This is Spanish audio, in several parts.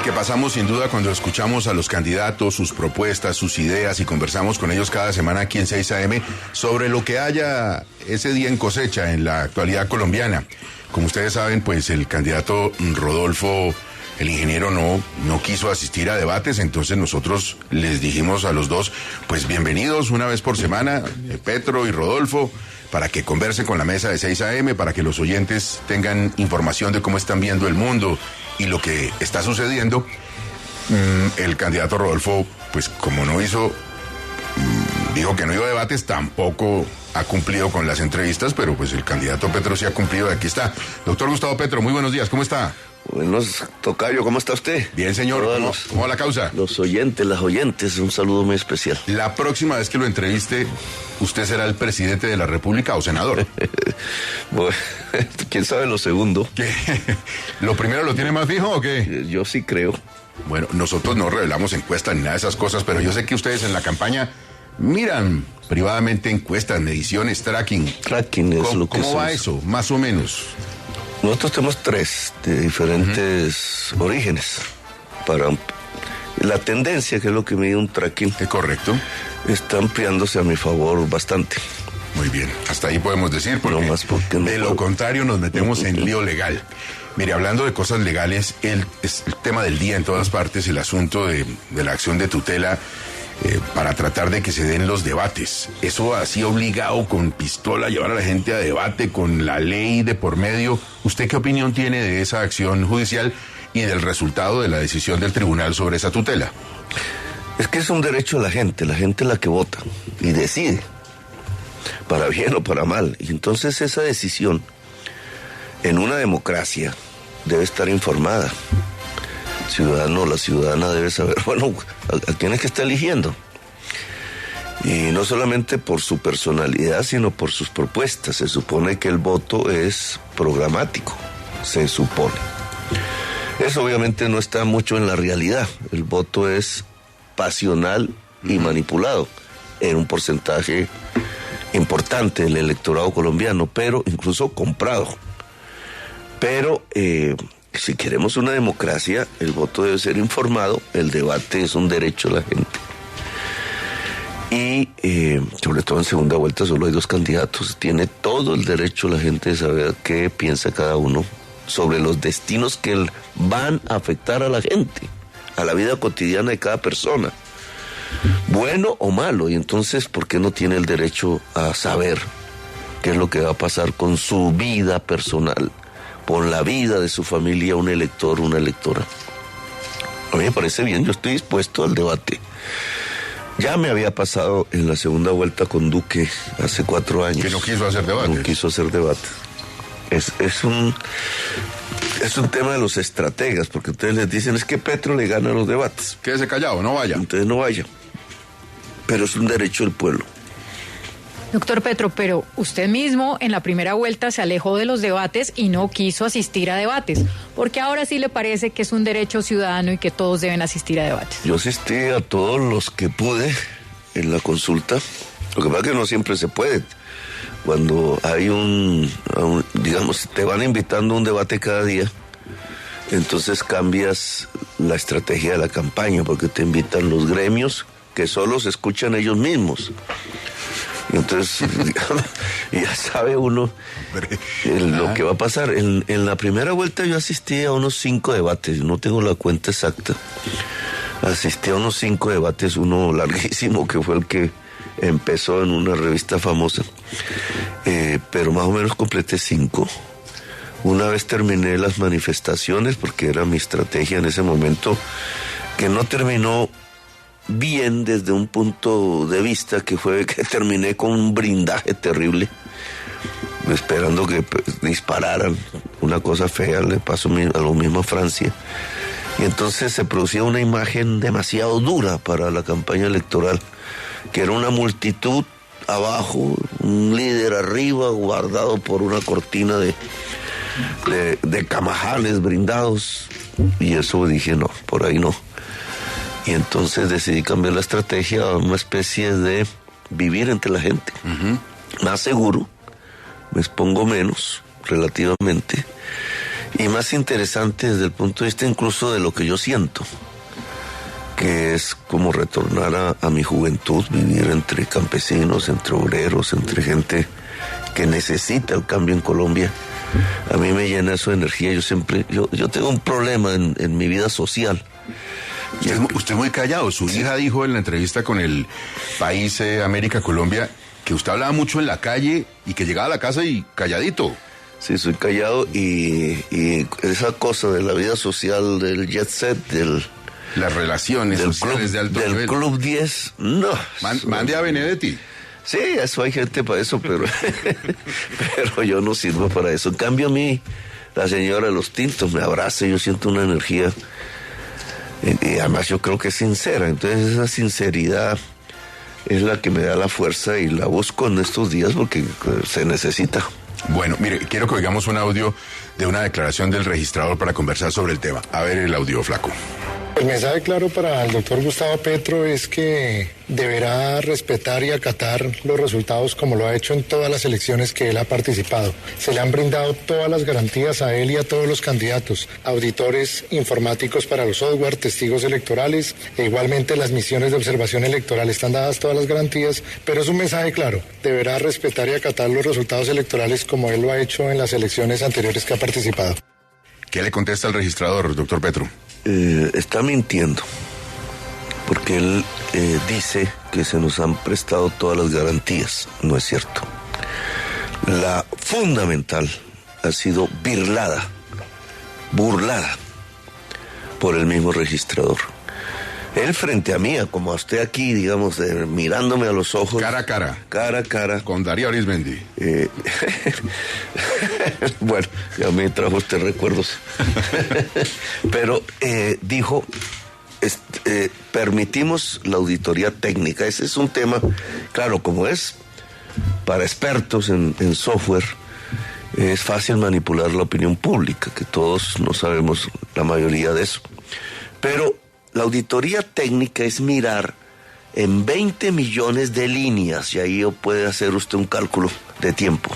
que pasamos sin duda cuando escuchamos a los candidatos, sus propuestas, sus ideas y conversamos con ellos cada semana aquí en 6 AM sobre lo que haya ese día en cosecha en la actualidad colombiana. Como ustedes saben, pues el candidato Rodolfo, el ingeniero, no quiso asistir a debates, entonces nosotros les dijimos a los dos, pues bienvenidos una vez por semana, Petro y Rodolfo, para que conversen con la mesa de 6 AM, para que los oyentes tengan información de cómo están viendo el mundo y lo que está sucediendo. El candidato Rodolfo, pues como no dijo que no iba a debates, tampoco ha cumplido con las entrevistas, pero pues el candidato Petro sí ha cumplido, aquí está. Doctor Gustavo Petro, muy buenos días, ¿cómo está? Buenos, tocayo, ¿cómo está usted? Bien, señor. ¿Cómo va la causa? Los oyentes, las oyentes, un saludo muy especial. La próxima vez que lo entreviste, ¿usted será el presidente de la República o senador? Bueno, quién sabe lo segundo. ¿Qué? ¿Lo primero lo tiene más fijo o qué? Yo sí creo. Bueno, nosotros no revelamos encuestas ni nada de esas cosas, pero yo sé que ustedes en la campaña miran privadamente encuestas, mediciones, tracking. Tracking es lo que ¿Cómo va eso, más o menos? Nosotros tenemos 3 de diferentes orígenes. Para la tendencia, que es lo que mide un tracking, correcto, está ampliándose a mi favor bastante. Muy bien, hasta ahí podemos decir, porque, no más porque no de lo contrario nos metemos en lío legal. Mire, hablando de cosas legales, es el tema del día en todas partes, el asunto de la acción de tutela para tratar de que se den los debates. Eso así obligado, con pistola, llevar a la gente a debate, con la ley de por medio. ¿Usted qué opinión tiene de esa acción judicial y del resultado de la decisión del tribunal sobre esa tutela? Es que es un derecho de la gente la que vota y decide, para bien o para mal. Y entonces esa decisión, en una democracia, debe estar informada. El ciudadano, la ciudadana debe saber, bueno, a quién es que está eligiendo. Y no solamente por su personalidad, sino por sus propuestas. Se supone que el voto es programático, se supone. Eso obviamente no está mucho en la realidad. El voto es pasional y manipulado en un porcentaje importante del electorado colombiano, pero incluso comprado. Pero si queremos una democracia, el voto debe ser informado, el debate es un derecho de la gente. Y sobre todo en segunda vuelta solo hay 2 candidatos, tiene todo el derecho la gente de saber qué piensa cada uno sobre los destinos que van a afectar a la gente, a la vida cotidiana de cada persona, bueno o malo. Y entonces, ¿por qué no tiene el derecho a saber qué es lo que va a pasar con su vida personal, con la vida de su familia, un elector, una electora? A mí me parece bien, yo estoy dispuesto al debate. Ya me había pasado en la segunda vuelta con Duque hace 4 años. Que no quiso hacer debate. No quiso hacer debate. Es un tema de los estrategas, porque ustedes les dicen, es que Petro le gana los debates. Quédese callado, no vaya. Entonces no vaya. Pero es un derecho del pueblo. Doctor Petro, pero usted mismo en la primera vuelta se alejó de los debates y no quiso asistir a debates, porque ahora sí le parece que es un derecho ciudadano y que todos deben asistir a debates. Yo asistí a todos los que pude en la consulta. Lo que pasa es que no siempre se puede. Cuando hay digamos, te van invitando a un debate cada día, entonces cambias la estrategia de la campaña, porque te invitan los gremios que solo se escuchan ellos mismos. Y entonces, digamos, ya sabe uno lo que va a pasar. En la primera vuelta yo asistí a unos 5 debates, no tengo la cuenta exacta. Asistí a unos 5 debates, uno larguísimo que fue el que empezó en una revista famosa, pero más o menos completé 5. Una vez terminé las manifestaciones, porque era mi estrategia en ese momento, que no terminó bien desde un punto de vista que fue que terminé con un blindaje terrible, esperando que dispararan, una cosa fea. Le pasó a lo mismo a Francia, y entonces se producía una imagen demasiado dura para la campaña electoral, que era una multitud abajo, un líder arriba, guardado por una cortina de camajales brindados, y eso dije, no, por ahí no. Y entonces decidí cambiar la estrategia a una especie de vivir entre la gente. Más seguro, me expongo menos relativamente, y más interesante desde el punto de vista incluso de lo que yo siento, que es como retornar a mi juventud, vivir entre campesinos, entre obreros, entre gente que necesita el cambio en Colombia. A mí me llena eso de energía. Yo tengo un problema en mi vida social. Usted es muy callado. Su hija dijo en la entrevista con el País América Colombia que usted hablaba mucho en la calle y que llegaba a la casa y calladito. Sí, soy callado y esa cosa de la vida social, del jet set, las relaciones sociales de alto nivel. Del Club 10, no. Mande a Benedetti. Sí, eso hay gente para eso, pero yo no sirvo para eso. En cambio a mí, la señora de los tintos me abraza y yo siento una energía, y además yo creo que es sincera. Entonces esa sinceridad es la que me da la fuerza y la busco en estos días porque se necesita. Bueno, mire, quiero que oigamos un audio de una declaración del registrador para conversar sobre el tema. A ver el audio, Flaco. El mensaje claro para el doctor Gustavo Petro es que deberá respetar y acatar los resultados como lo ha hecho en todas las elecciones que él ha participado. Se le han brindado todas las garantías a él y a todos los candidatos, auditores informáticos para los software, testigos electorales, e igualmente las misiones de observación electoral están dadas todas las garantías, pero es un mensaje claro, deberá respetar y acatar los resultados electorales como él lo ha hecho en las elecciones anteriores que ha participado. ¿Qué le contesta el registrador, doctor Petro? Está mintiendo, porque él dice que se nos han prestado todas las garantías. No es cierto. La fundamental ha sido burlada por el mismo registrador. Él frente a mí, como a usted aquí, digamos, mirándome a los ojos. Cara a cara. Cara a cara. Con Darío Arismendi. Bueno, ya me trajo usted recuerdos. Pero dijo, permitimos la auditoría técnica. Ese es un tema, claro, como es para expertos en software, es fácil manipular la opinión pública, que todos no sabemos la mayoría de eso. Pero la auditoría técnica es mirar en 20 millones de líneas, y ahí puede hacer usted un cálculo de tiempo.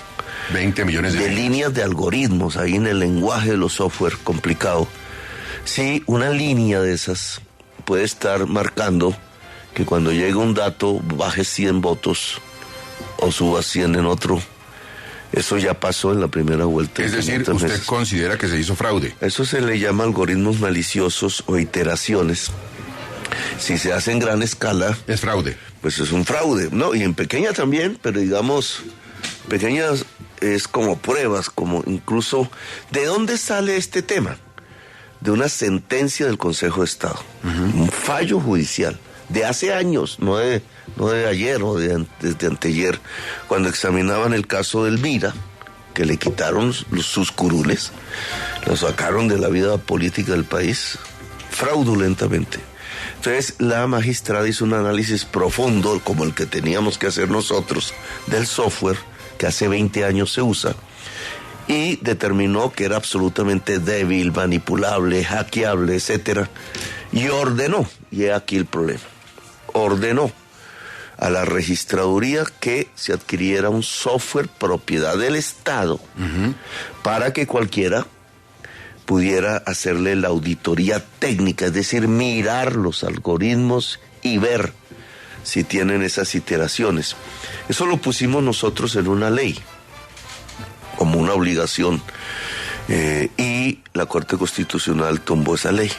20 millones de líneas de algoritmos, ahí en el lenguaje de los software complicado. Sí, una línea de esas puede estar marcando que cuando llegue un dato baje 100 votos o suba 100 en otro. Eso ya pasó en la primera vuelta. Es decir, ¿usted considera que se hizo fraude? Eso se le llama algoritmos maliciosos o iteraciones. Si se hace en gran escala... es fraude. Pues es un fraude, ¿no? Y en pequeña también, pero digamos, pequeñas es como pruebas, como incluso... ¿De dónde sale este tema? De una sentencia del Consejo de Estado. Un fallo judicial de hace años, no de ayer o desde anteayer, cuando examinaban el caso de Elvira, que le quitaron sus curules, lo sacaron de la vida política del país fraudulentamente. Entonces la magistrada hizo un análisis profundo, como el que teníamos que hacer nosotros, del software que hace 20 años se usa, y determinó que era absolutamente débil, manipulable, hackeable, etcétera, y ordenó, y he aquí el problema, ordenó a la registraduría que se adquiriera un software propiedad del Estado para que cualquiera pudiera hacerle la auditoría técnica, es decir, mirar los algoritmos y ver si tienen esas iteraciones. Eso lo pusimos nosotros en una ley, como una obligación, y la Corte Constitucional tumbó esa ley,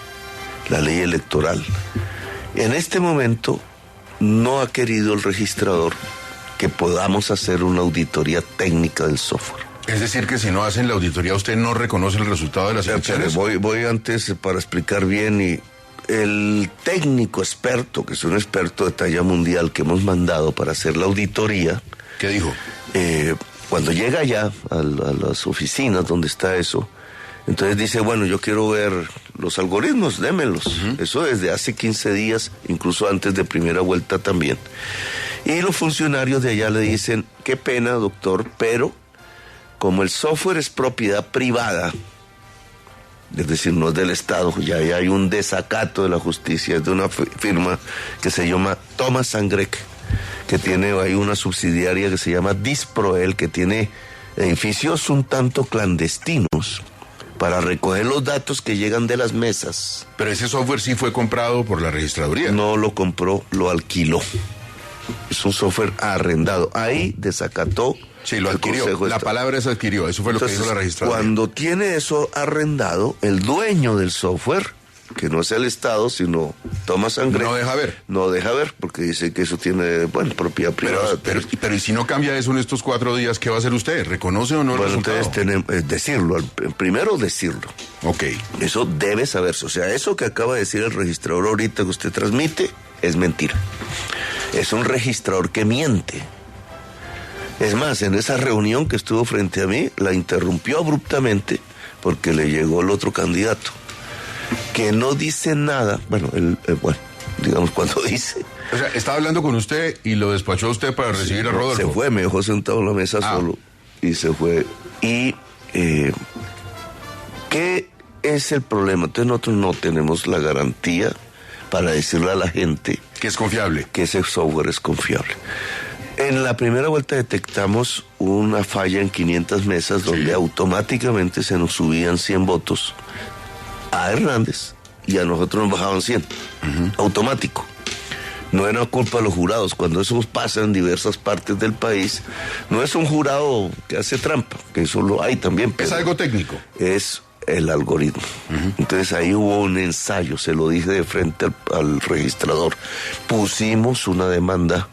la ley electoral. En este momento no ha querido el registrador que podamos hacer una auditoría técnica del software. Es decir, que si no hacen la auditoría, usted no reconoce el resultado de las elecciones. Voy antes para explicar bien. Y el técnico experto, que es un experto de talla mundial que hemos mandado para hacer la auditoría. ¿Qué dijo? Cuando llega allá a las oficinas donde está eso, entonces dice, bueno, yo quiero ver los algoritmos, démelos. Eso desde hace 15 días, incluso antes de primera vuelta también. Y los funcionarios de allá le dicen, qué pena, doctor, pero como el software es propiedad privada, es decir, no es del Estado, ya hay un desacato de la justicia, es de una firma que se llama Thomas & Grech, que tiene ahí una subsidiaria que se llama Disproel, que tiene edificios un tanto clandestinos, para recoger los datos que llegan de las mesas. Pero ese software sí fue comprado por la registraduría. No lo compró, lo alquiló. Es un software arrendado. Ahí desacató. Sí, lo adquirió. La palabra es adquirió. Eso fue lo que dijo la registraduría. Cuando tiene eso arrendado, el dueño del software, que no es el Estado, sino toma sangre. No deja ver. No deja ver, porque dice que eso tiene, bueno, propiedad privada. Pero ¿y si no cambia eso en estos 4 días, qué va a hacer usted? ¿Reconoce o no el resultado? Entonces tenemos, decirlo, primero decirlo. Ok. Eso debe saberse. O sea, eso que acaba de decir el registrador ahorita que usted transmite es mentira. Es un registrador que miente. Es más, en esa reunión que estuvo frente a mí, la interrumpió abruptamente porque le llegó el otro candidato, que no dice nada, bueno, digamos cuando dice. O sea, estaba hablando con usted y lo despachó usted para recibir a Rodolfo. Se fue, me dejó sentado en la mesa solo y se fue. Y, ¿qué es el problema? Entonces nosotros no tenemos la garantía para decirle a la gente que es confiable, que ese software es confiable. En la primera vuelta detectamos una falla en 500 mesas donde automáticamente se nos subían 100 votos a Hernández y a nosotros nos bajaban 100. Automático. No era culpa de los jurados. Cuando eso pasa en diversas partes del país, no es un jurado que hace trampa, que eso lo hay también. Es algo técnico. Es el algoritmo. Entonces ahí hubo un ensayo, se lo dije de frente al registrador. Pusimos una demanda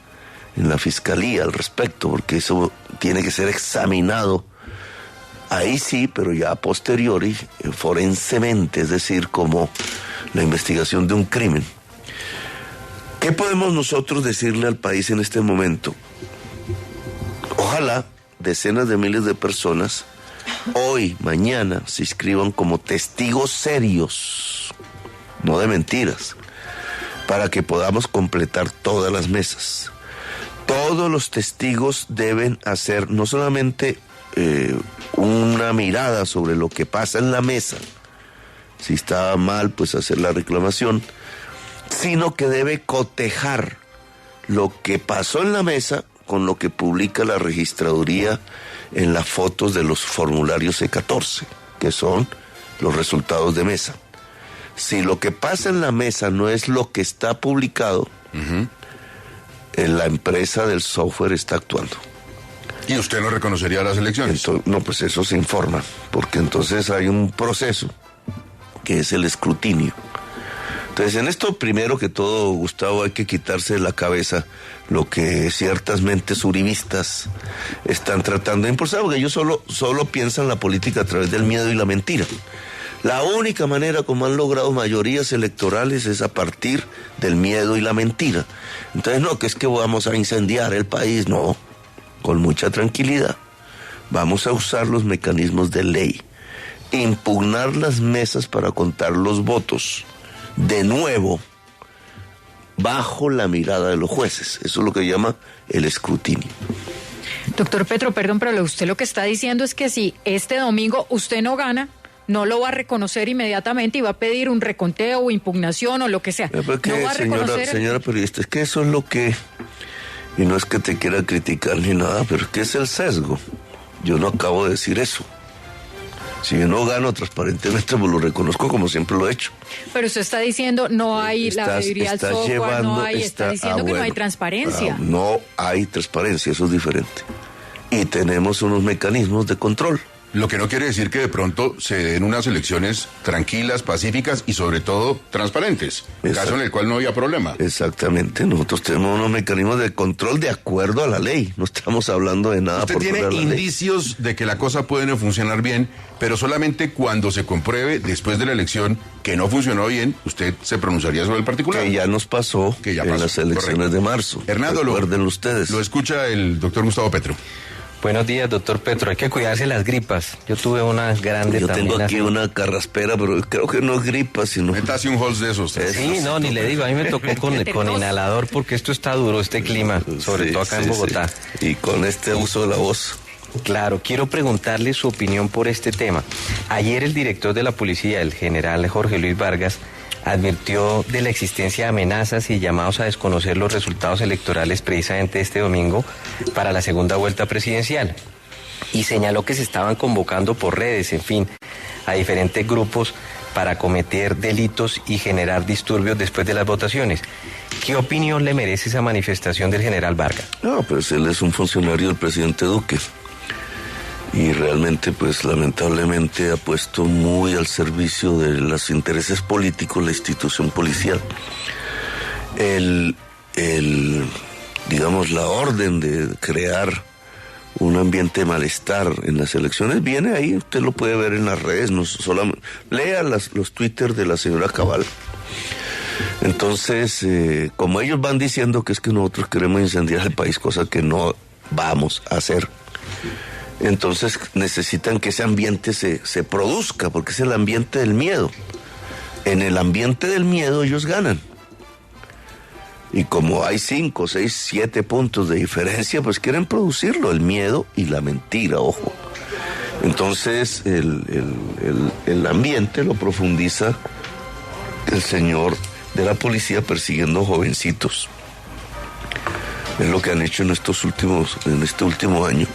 en la fiscalía al respecto, porque eso tiene que ser examinado. Ahí sí, pero ya a posteriori, forensemente, es decir, como la investigación de un crimen. ¿Qué podemos nosotros decirle al país en este momento? Ojalá decenas de miles de personas hoy, mañana, se inscriban como testigos serios, no de mentiras, para que podamos completar todas las mesas. Todos los testigos deben hacer no solamente una mirada sobre lo que pasa en la mesa, si está mal, pues hacer la reclamación, sino que debe cotejar lo que pasó en la mesa con lo que publica la registraduría en las fotos de los formularios C14, que son los resultados de mesa. Si lo que pasa en la mesa no es lo que está publicado, la empresa del software está actuando. ¿Y usted no reconocería las elecciones? Entonces, no, pues eso se informa, porque entonces hay un proceso que es el escrutinio. Entonces, en esto, primero que todo, Gustavo, hay que quitarse de la cabeza lo que ciertas mentes uribistas están tratando de impulsar, porque ellos solo piensan la política a través del miedo y la mentira. La única manera como han logrado mayorías electorales es a partir del miedo y la mentira. Entonces, no, que es que vamos a incendiar el país, no, con mucha tranquilidad. Vamos a usar los mecanismos de ley, impugnar las mesas para contar los votos, de nuevo, bajo la mirada de los jueces. Eso es lo que llama el escrutinio. Doctor Petro, perdón, pero usted lo que está diciendo es que si este domingo usted no gana, no lo va a reconocer inmediatamente y va a pedir un reconteo o impugnación o lo que sea. No va a reconocer. Señora periodista, es que eso es lo que, y no es que te quiera criticar ni nada, pero ¿qué es el sesgo? Yo no acabo de decir eso. Si yo no gano transparentemente, pues lo reconozco como siempre lo he hecho. Pero usted está diciendo no hay la mayoría del software, no hay, está diciendo que no hay transparencia. No hay transparencia, eso es diferente. Y tenemos unos mecanismos de control. Lo que no quiere decir que de pronto se den unas elecciones tranquilas, pacíficas y sobre todo transparentes, caso en el cual no había problema. Exactamente, nosotros tenemos unos mecanismos de control de acuerdo a la ley, no estamos hablando de nada. Usted tiene indicios de que la cosa puede funcionar bien, pero solamente cuando se compruebe después de la elección que no funcionó bien, usted se pronunciaría sobre el particular. Que ya nos pasó, en las elecciones de marzo. Hernando, recuerden ustedes. Lo escucha el doctor Gustavo Petro. Buenos días, doctor Petro. Hay que cuidarse de las gripas. Yo tuve una grande Yo también. Tengo aquí una carraspera, pero creo que no es gripa, sino... Métase un Halls de esos. Sí, no, ni le digo. A mí me tocó con inhalador porque esto está duro, este clima, sobre todo acá en Bogotá. Sí. Y con este uso de la voz. Claro, quiero preguntarle su opinión por este tema. Ayer el director de la policía, el general Jorge Luis Vargas, advirtió de la existencia de amenazas y llamados a desconocer los resultados electorales precisamente este domingo para la segunda vuelta presidencial. Y señaló que se estaban convocando por redes, en fin, a diferentes grupos para cometer delitos y generar disturbios después de las votaciones. ¿Qué opinión le merece esa manifestación del general Vargas? No, pues él es un funcionario del presidente Duque. Y realmente, pues lamentablemente ha puesto muy al servicio de los intereses políticos la institución policial. Digamos, la orden de crear un ambiente de malestar en las elecciones viene ahí, usted lo puede ver en las redes, no solamente, lea los Twitter de la señora Cabal. Entonces, como ellos van diciendo que es que nosotros queremos incendiar el país, cosa que no vamos a hacer, entonces necesitan que ese ambiente se produzca, porque es el ambiente del miedo. En el ambiente del miedo ellos ganan. Y como hay 5, 6, 7 puntos de diferencia, pues quieren producirlo, el miedo y la mentira, ojo. Entonces el ambiente lo profundiza el señor de la policía persiguiendo jovencitos. Es lo que han hecho en este último año.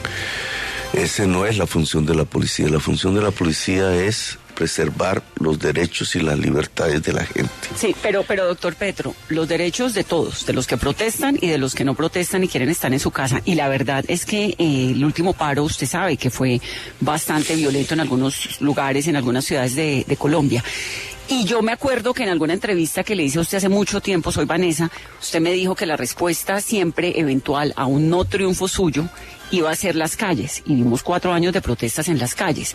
Esa no es la función de la policía. La función de la policía es preservar los derechos y las libertades de la gente. Sí, pero doctor Petro, los derechos de todos, de los que protestan y de los que no protestan y quieren estar en su casa. Y la verdad es que el último paro, usted sabe que fue bastante violento en algunos lugares, en algunas ciudades de Colombia. Y yo me acuerdo que en alguna entrevista que le hice a usted hace mucho tiempo, soy Vanessa, usted me dijo que la respuesta siempre eventual a un no triunfo suyo iba a ser las calles. Y vimos 4 años de protestas en las calles.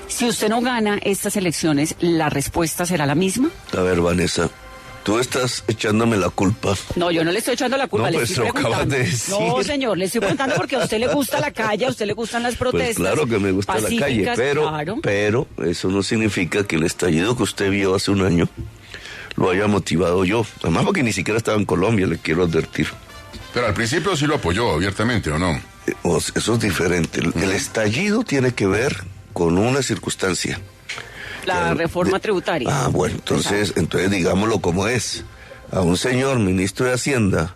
Si usted no gana estas elecciones, ¿la respuesta será la misma? A ver, Vanessa, tú estás echándome la culpa. No, yo no le estoy echando la culpa, no, le pues estoy preguntando. Acabas de decir. No, señor, le estoy preguntando porque a usted le gusta la calle, a usted le gustan las protestas. Pues claro que me gusta la calle, pero eso no significa que el estallido que usted vio hace un año lo haya motivado yo. Además, porque ni siquiera estaba en Colombia, le quiero advertir. Pero al principio sí lo apoyó abiertamente, ¿o no? Eso es diferente. El estallido tiene que ver con una circunstancia. La reforma tributaria. Ah, bueno, entonces digámoslo como es. A un señor ministro de Hacienda,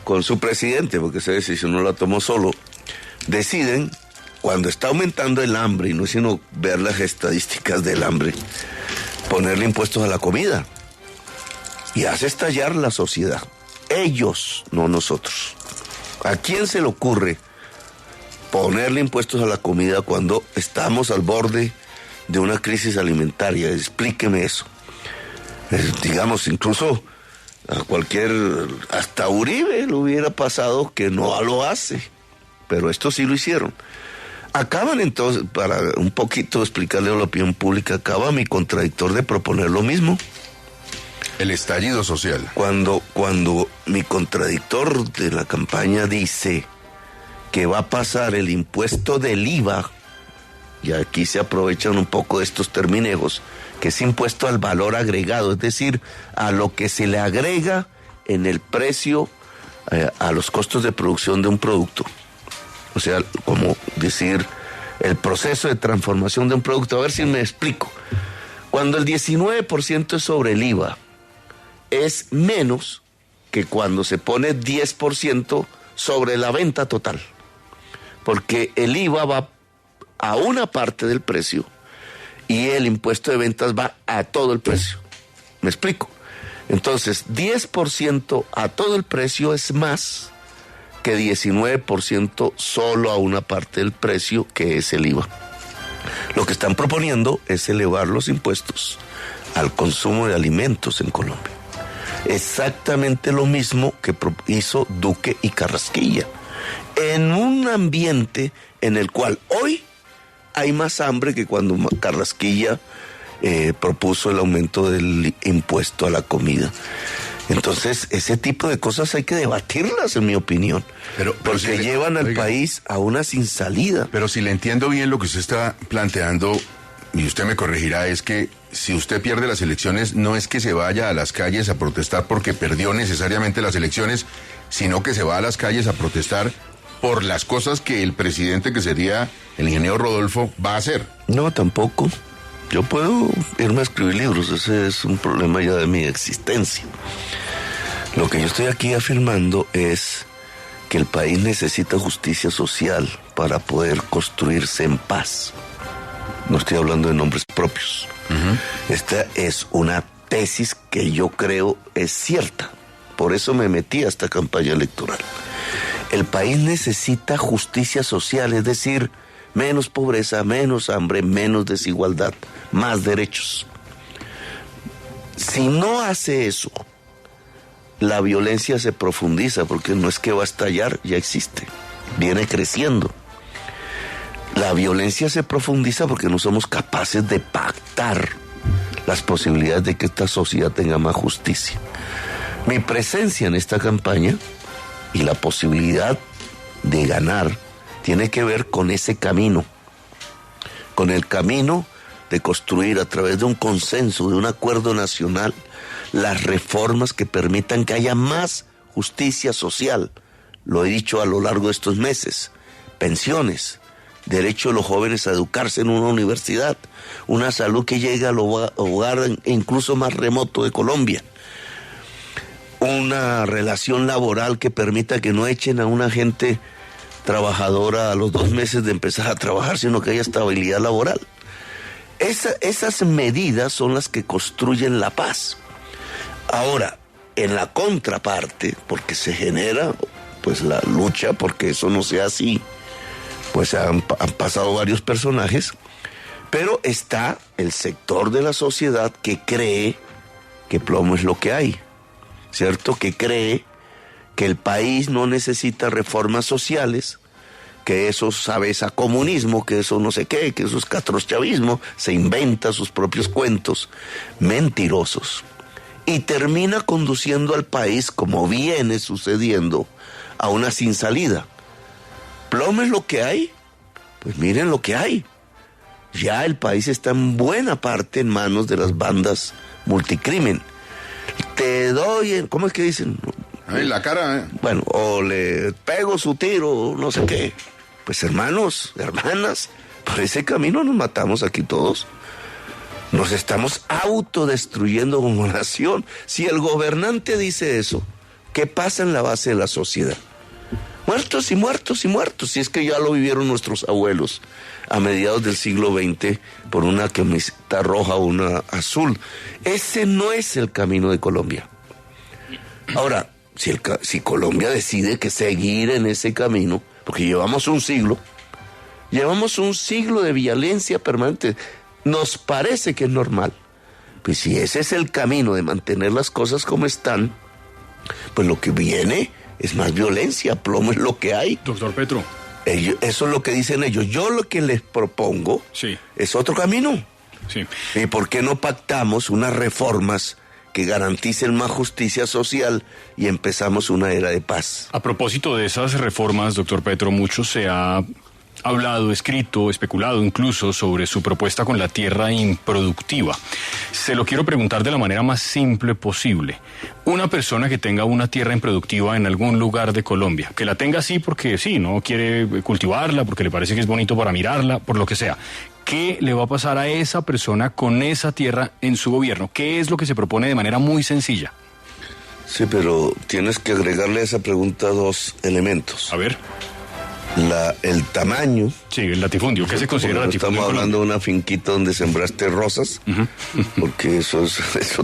con su presidente, porque esa decisión no la tomó solo, deciden, cuando está aumentando el hambre, y no es sino ver las estadísticas del hambre, ponerle impuestos a la comida. Y hace estallar la sociedad. Ellos, no nosotros. ¿A quién se le ocurre ponerle impuestos a la comida cuando estamos al borde de una crisis alimentaria? Explíqueme eso. Digamos, incluso a hasta Uribe le hubiera pasado que no lo hace, pero esto sí lo hicieron. Acaban entonces, para un poquito explicarle a la opinión pública, acaba mi contradictor de proponer lo mismo. El estallido social. Cuando mi contradictor de la campaña dice que va a pasar el impuesto del IVA, y aquí se aprovechan un poco de estos terminejos, que es impuesto al valor agregado, es decir, a lo que se le agrega en el precio, a los costos de producción de un producto. O sea, como decir, el proceso de transformación de un producto. A ver si me explico. Cuando el 19% es sobre el IVA, es menos que cuando se pone 10% sobre la venta total. Porque el IVA va a una parte del precio y el impuesto de ventas va a todo el precio. ¿Me explico? Entonces, 10% a todo el precio es más que 19% solo a una parte del precio, que es el IVA. Lo que están proponiendo es elevar los impuestos al consumo de alimentos en Colombia. Exactamente lo mismo que hizo Duque y Carrasquilla, en un ambiente en el cual hoy hay más hambre que cuando Carrasquilla propuso el aumento del impuesto a la comida. Entonces, ese tipo de cosas hay que debatirlas, en mi opinión, porque si llevan al país a una sin salida. Pero si le entiendo bien lo que usted está planteando, y usted me corregirá, es que si usted pierde las elecciones, no es que se vaya a las calles a protestar porque perdió necesariamente las elecciones, sino que se va a las calles a protestar por las cosas que el presidente, que sería el ingeniero Rodolfo, va a hacer. No, tampoco. Yo puedo irme a escribir libros, ese es un problema ya de mi existencia. Lo que yo estoy aquí afirmando es que el país necesita justicia social para poder construirse en paz. No estoy hablando de nombres propios. Esta es una tesis que yo creo es cierta. Por eso me metí a esta campaña electoral. El país necesita justicia social, es decir, menos pobreza, menos hambre, menos desigualdad, más derechos. Si no hace eso, la violencia se profundiza, porque no es que va a estallar, ya existe, viene creciendo. La violencia se profundiza porque no somos capaces de pactar las posibilidades de que esta sociedad tenga más justicia. Mi presencia en esta campaña y la posibilidad de ganar tiene que ver con ese camino, con el camino de construir a través de un consenso, de un acuerdo nacional, las reformas que permitan que haya más justicia social. Lo he dicho a lo largo de estos meses: pensiones, derecho de los jóvenes a educarse en una universidad, una salud que llegue al hogar incluso más remoto de Colombia, una relación laboral que permita que no echen a una gente trabajadora a los 2 meses de empezar a trabajar, sino que haya estabilidad laboral. Esas medidas son las que construyen la paz. Ahora, en la contraparte, porque se genera pues la lucha, porque eso no sea así, pues han pasado varios personajes, pero está el sector de la sociedad que cree que plomo es lo que hay, ¿cierto? Que cree que el país no necesita reformas sociales, que eso sabe a comunismo, que eso no sé qué, que eso es castroschavismo, se inventa sus propios cuentos mentirosos y termina conduciendo al país, como viene sucediendo, a una sin salida. ¿Plomo es lo que hay? Pues miren lo que hay. Ya el país está en buena parte en manos de las bandas multicrimen. Te doy, ¿cómo es que dicen? En la cara, Bueno, o le pego su tiro, no sé qué. Pues hermanos, hermanas, por ese camino nos matamos aquí todos. Nos estamos autodestruyendo como nación. Si el gobernante dice eso, ¿qué pasa en la base de la sociedad? Muertos y muertos y muertos. Si es que ya lo vivieron nuestros abuelos a mediados del siglo XX por una camiseta roja o una azul. Ese no es el camino de Colombia. Ahora, si Colombia decide que seguir en ese camino, porque llevamos un siglo de violencia permanente, nos parece que es normal. Pues si ese es el camino de mantener las cosas como están, pues lo que viene es más violencia, plomo es lo que hay. Doctor Petro. Eso es lo que dicen ellos. Yo lo que les propongo es otro camino. Sí. ¿Y por qué no pactamos unas reformas que garanticen más justicia social y empezamos una era de paz? A propósito de esas reformas, doctor Petro, mucho se ha hablado, escrito, especulado incluso sobre su propuesta con la tierra improductiva. Se lo quiero preguntar de la manera más simple posible. Una persona que tenga una tierra improductiva en algún lugar de Colombia, que la tenga así porque sí, no quiere cultivarla, porque le parece que es bonito para mirarla, por lo que sea, ¿qué le va a pasar a esa persona con esa tierra en su gobierno? ¿Qué es lo que se propone de manera muy sencilla? Sí, pero tienes que agregarle a esa pregunta 2 elementos. A ver. El tamaño. Sí, el latifundio. ¿Qué se considera latifundio? Estamos hablando de una finquita donde sembraste rosas, porque eso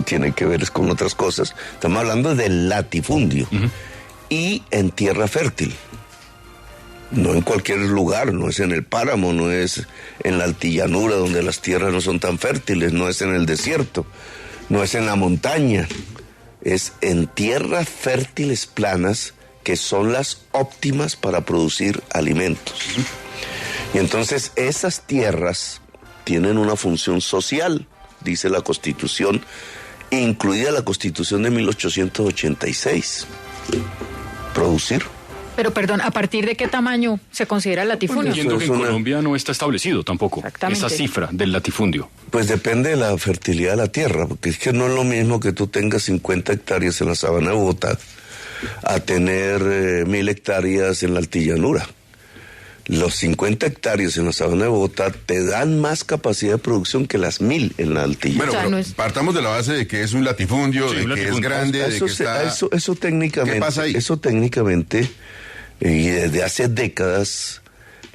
tiene que ver con otras cosas. Estamos hablando del latifundio. Y en tierra fértil. No en cualquier lugar, no es en el páramo, no es en la altillanura donde las tierras no son tan fértiles, no es en el desierto, no es en la montaña, es en tierras fértiles planas que son las óptimas para producir alimentos. Y entonces esas tierras tienen una función social, dice la Constitución, incluida la Constitución de 1886. Producir. Pero perdón, ¿a partir de qué tamaño se considera el latifundio? Entiendo que en Colombia no está establecido tampoco esa cifra del latifundio. Pues depende de la fertilidad de la tierra, porque es que no es lo mismo que tú tengas 50 hectáreas en la sabana de Bogotá a tener 1000 hectáreas en la altillanura. Los 50 hectáreas en la sabana de Bogotá te dan más capacidad de producción que las 1000 en la altillanura. Bueno, pero partamos de la base de que es un latifundio, de que es grande, de que está... Eso técnicamente... ¿Qué pasa ahí? Eso técnicamente, y desde hace décadas,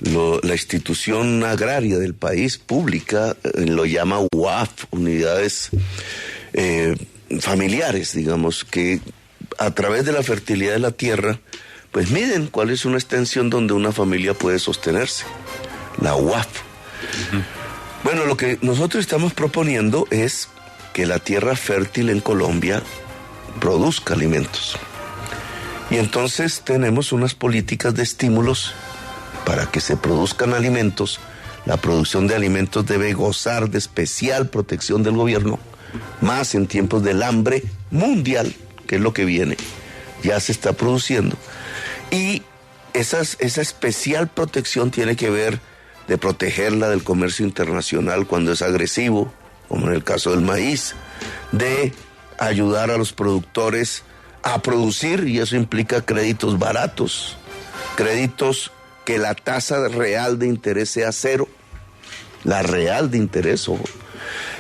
la institución agraria del país, pública, lo llama UAF, unidades familiares, digamos, que a través de la fertilidad de la tierra, pues miden cuál es una extensión donde una familia puede sostenerse, la UAF. Bueno, lo que nosotros estamos proponiendo es que la tierra fértil en Colombia produzca alimentos. Y entonces tenemos unas políticas de estímulos para que se produzcan alimentos. La producción de alimentos debe gozar de especial protección del gobierno, más en tiempos del hambre mundial, que es lo que viene, ya se está produciendo. Y esa especial protección tiene que ver de protegerla del comercio internacional cuando es agresivo, como en el caso del maíz, de ayudar a los productores a producir, y eso implica créditos baratos, créditos que la tasa real de interés sea cero, la real de interés, ojo.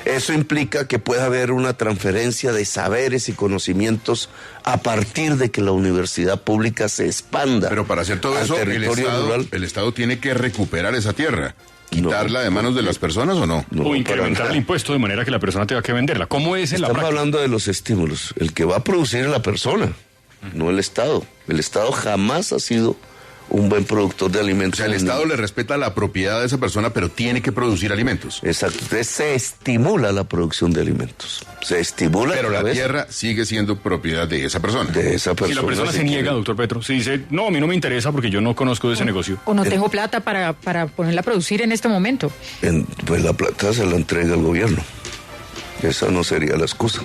Eso implica que pueda haber una transferencia de saberes y conocimientos a partir de que la universidad pública se expanda. Pero para hacer todo eso, el Estado tiene que recuperar esa tierra. ¿Quitarla de manos de las personas o no? O incrementar el impuesto de manera que la persona tenga que venderla. ¿Cómo es en la práctica? Estamos hablando de los estímulos. El que va a producir es la persona, no el Estado. El Estado jamás ha sido un buen productor de alimentos. O sea, el Estado le respeta la propiedad de esa persona, pero tiene que producir alimentos. Exacto. Entonces se estimula la producción de alimentos. Se estimula. Pero la tierra sigue siendo propiedad de esa persona. De esa persona. Si la persona se niega, doctor Petro, si dice, no, a mí no me interesa porque yo no conozco de ese negocio. O no tengo plata para ponerla a producir en este momento. Pues la plata se la entrega al gobierno. Esa no sería la excusa.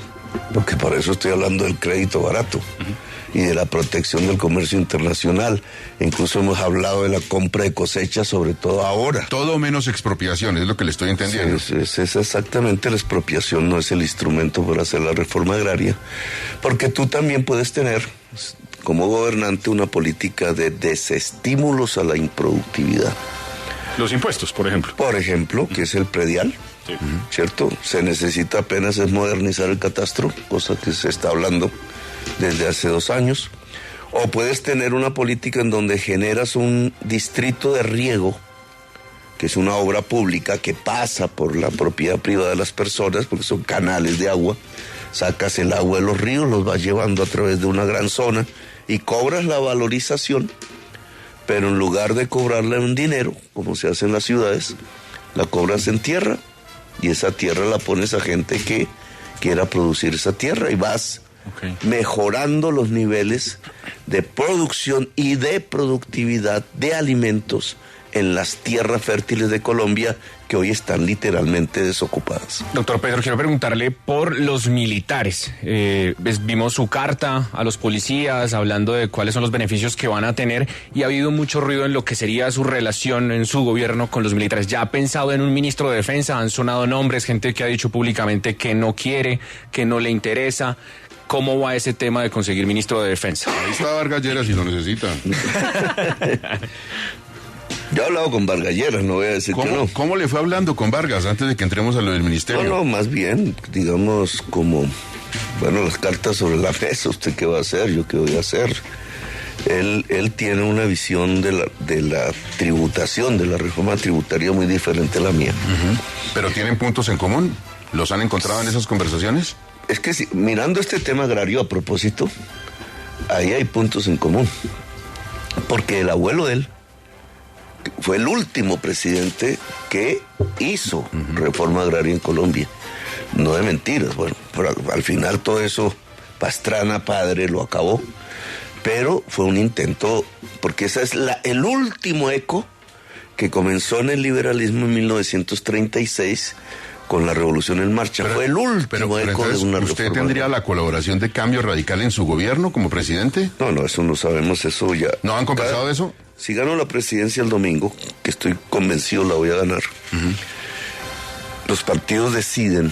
Porque para eso estoy hablando del crédito barato. Y de la protección del comercio internacional. Incluso hemos hablado de la compra de cosechas, sobre todo ahora. Todo menos expropiación, es lo que le estoy entendiendo. Sí, es exactamente, la expropiación no es el instrumento para hacer la reforma agraria, porque tú también puedes tener, como gobernante, una política de desestímulos a la improductividad. Los impuestos, por ejemplo. Por ejemplo, que es el predial. Sí. ¿Cierto? Se necesita apenas es modernizar el catastro, cosa que se está hablando desde hace 2 años. O puedes tener una política en donde generas un distrito de riego, que es una obra pública que pasa por la propiedad privada de las personas, porque son canales de agua. Sacas el agua de los ríos, los vas llevando a través de una gran zona y cobras la valorización, pero en lugar de cobrarla en dinero, como se hace en las ciudades, la cobras en tierra, y esa tierra la pones a gente que quiera producir esa tierra, y vas mejorando los niveles de producción y de productividad de alimentos en las tierras fértiles de Colombia, que hoy están literalmente desocupadas. Doctor Pedro, quiero preguntarle por los militares. Vimos su carta a los policías hablando de cuáles son los beneficios que van a tener, y ha habido mucho ruido en lo que sería su relación en su gobierno con los militares. ¿Ya ha pensado en un ministro de defensa? Han sonado nombres, gente que ha dicho públicamente que no quiere, que no le interesa. ¿Cómo va ese tema de conseguir ministro de defensa? Ahí está Vargas Lleras si lo necesita. Yo he hablado con Vargas Lleras, no voy a decir que no. ¿Cómo le fue hablando con Vargas antes de que entremos a lo del ministerio? No, más bien, digamos, como, bueno, las cartas sobre la mesa, ¿usted qué va a hacer? ¿Yo qué voy a hacer? Él tiene una visión de la tributación, de la reforma tributaria muy diferente a la mía. ¿Pero tienen puntos en común? ¿Los han encontrado en esas conversaciones? Es que mirando este tema agrario a propósito, ahí hay puntos en común. Porque el abuelo de él fue el último presidente que hizo reforma agraria en Colombia. No de mentiras, bueno, pero al final todo eso, Pastrana padre lo acabó. Pero fue un intento, porque ese es el último eco que comenzó en el liberalismo en 1936 con la Revolución en Marcha. Fue el último eco de una reforma. ¿Usted tendría la colaboración de Cambio Radical en su gobierno como presidente? No, eso no sabemos, eso ya. ¿No han conversado de eso? Si gano la presidencia el domingo, que estoy convencido la voy a ganar, los partidos deciden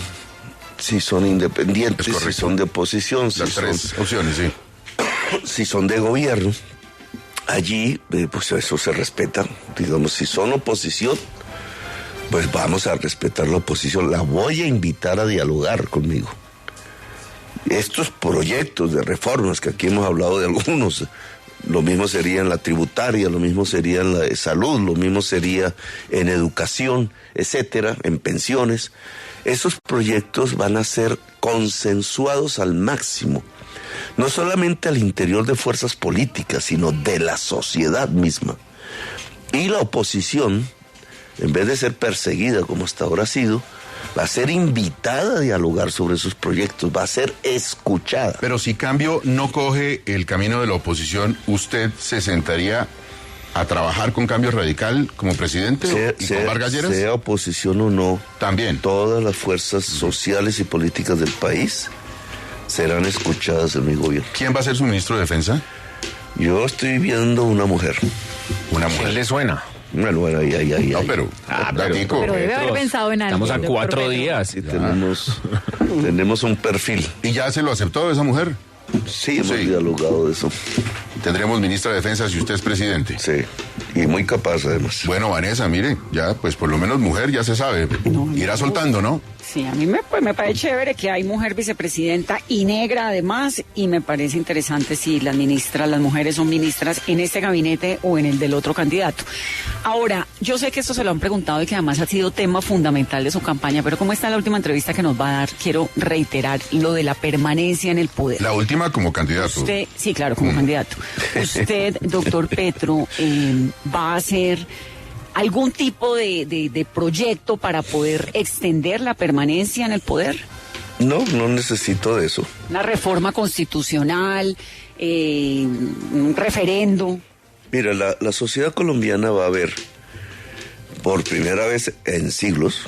si son independientes, si son de oposición, las tres opciones, sí. Si son de gobierno. Allí, pues eso se respeta. Digamos, si son oposición, pues vamos a respetar la oposición. La voy a invitar a dialogar conmigo. Estos proyectos de reformas, que aquí hemos hablado de algunos, lo mismo sería en la tributaria, lo mismo sería en la de salud, lo mismo sería en educación, etcétera, en pensiones. Esos proyectos van a ser consensuados al máximo, no solamente al interior de fuerzas políticas, sino de la sociedad misma. Y la oposición, en vez de ser perseguida como hasta ahora ha sido, va a ser invitada a dialogar sobre sus proyectos, va a ser escuchada. Pero si Cambio no coge el camino de la oposición, ¿usted se sentaría a trabajar con Cambio Radical como presidente con Vargas Lleras? Sea oposición o no, también todas las fuerzas sociales y políticas del país serán escuchadas en mi gobierno. ¿Quién va a ser su ministro de Defensa? Yo estoy viendo una mujer. ¿Una mujer? ¿Quién le suena? Bueno, ahí. No, pero debe haber pensado en algo. Estamos a 4 días. Sí, tenemos un perfil. ¿Y ya se lo aceptó esa mujer? Sí, hemos dialogado de eso. Tendremos ministra de Defensa si usted es presidente. Sí, y muy capaz además. Bueno, Vanessa, mire, ya pues por lo menos mujer ya se sabe. Irá soltando, ¿no? Sí, a mí me parece chévere que hay mujer vicepresidenta y negra además, y me parece interesante si las mujeres son ministras en este gabinete o en el del otro candidato. Ahora, yo sé que esto se lo han preguntado y que además ha sido tema fundamental de su campaña, pero como está en la última entrevista que nos va a dar, quiero reiterar lo de la permanencia en el poder. La última como candidato. Usted, sí, claro, como candidato. Usted, doctor Petro, va a hacer algún tipo de proyecto para poder extender la permanencia en el poder. No necesito de eso. Una reforma constitucional, un referendo. Mira, la sociedad colombiana va a ver por primera vez en siglos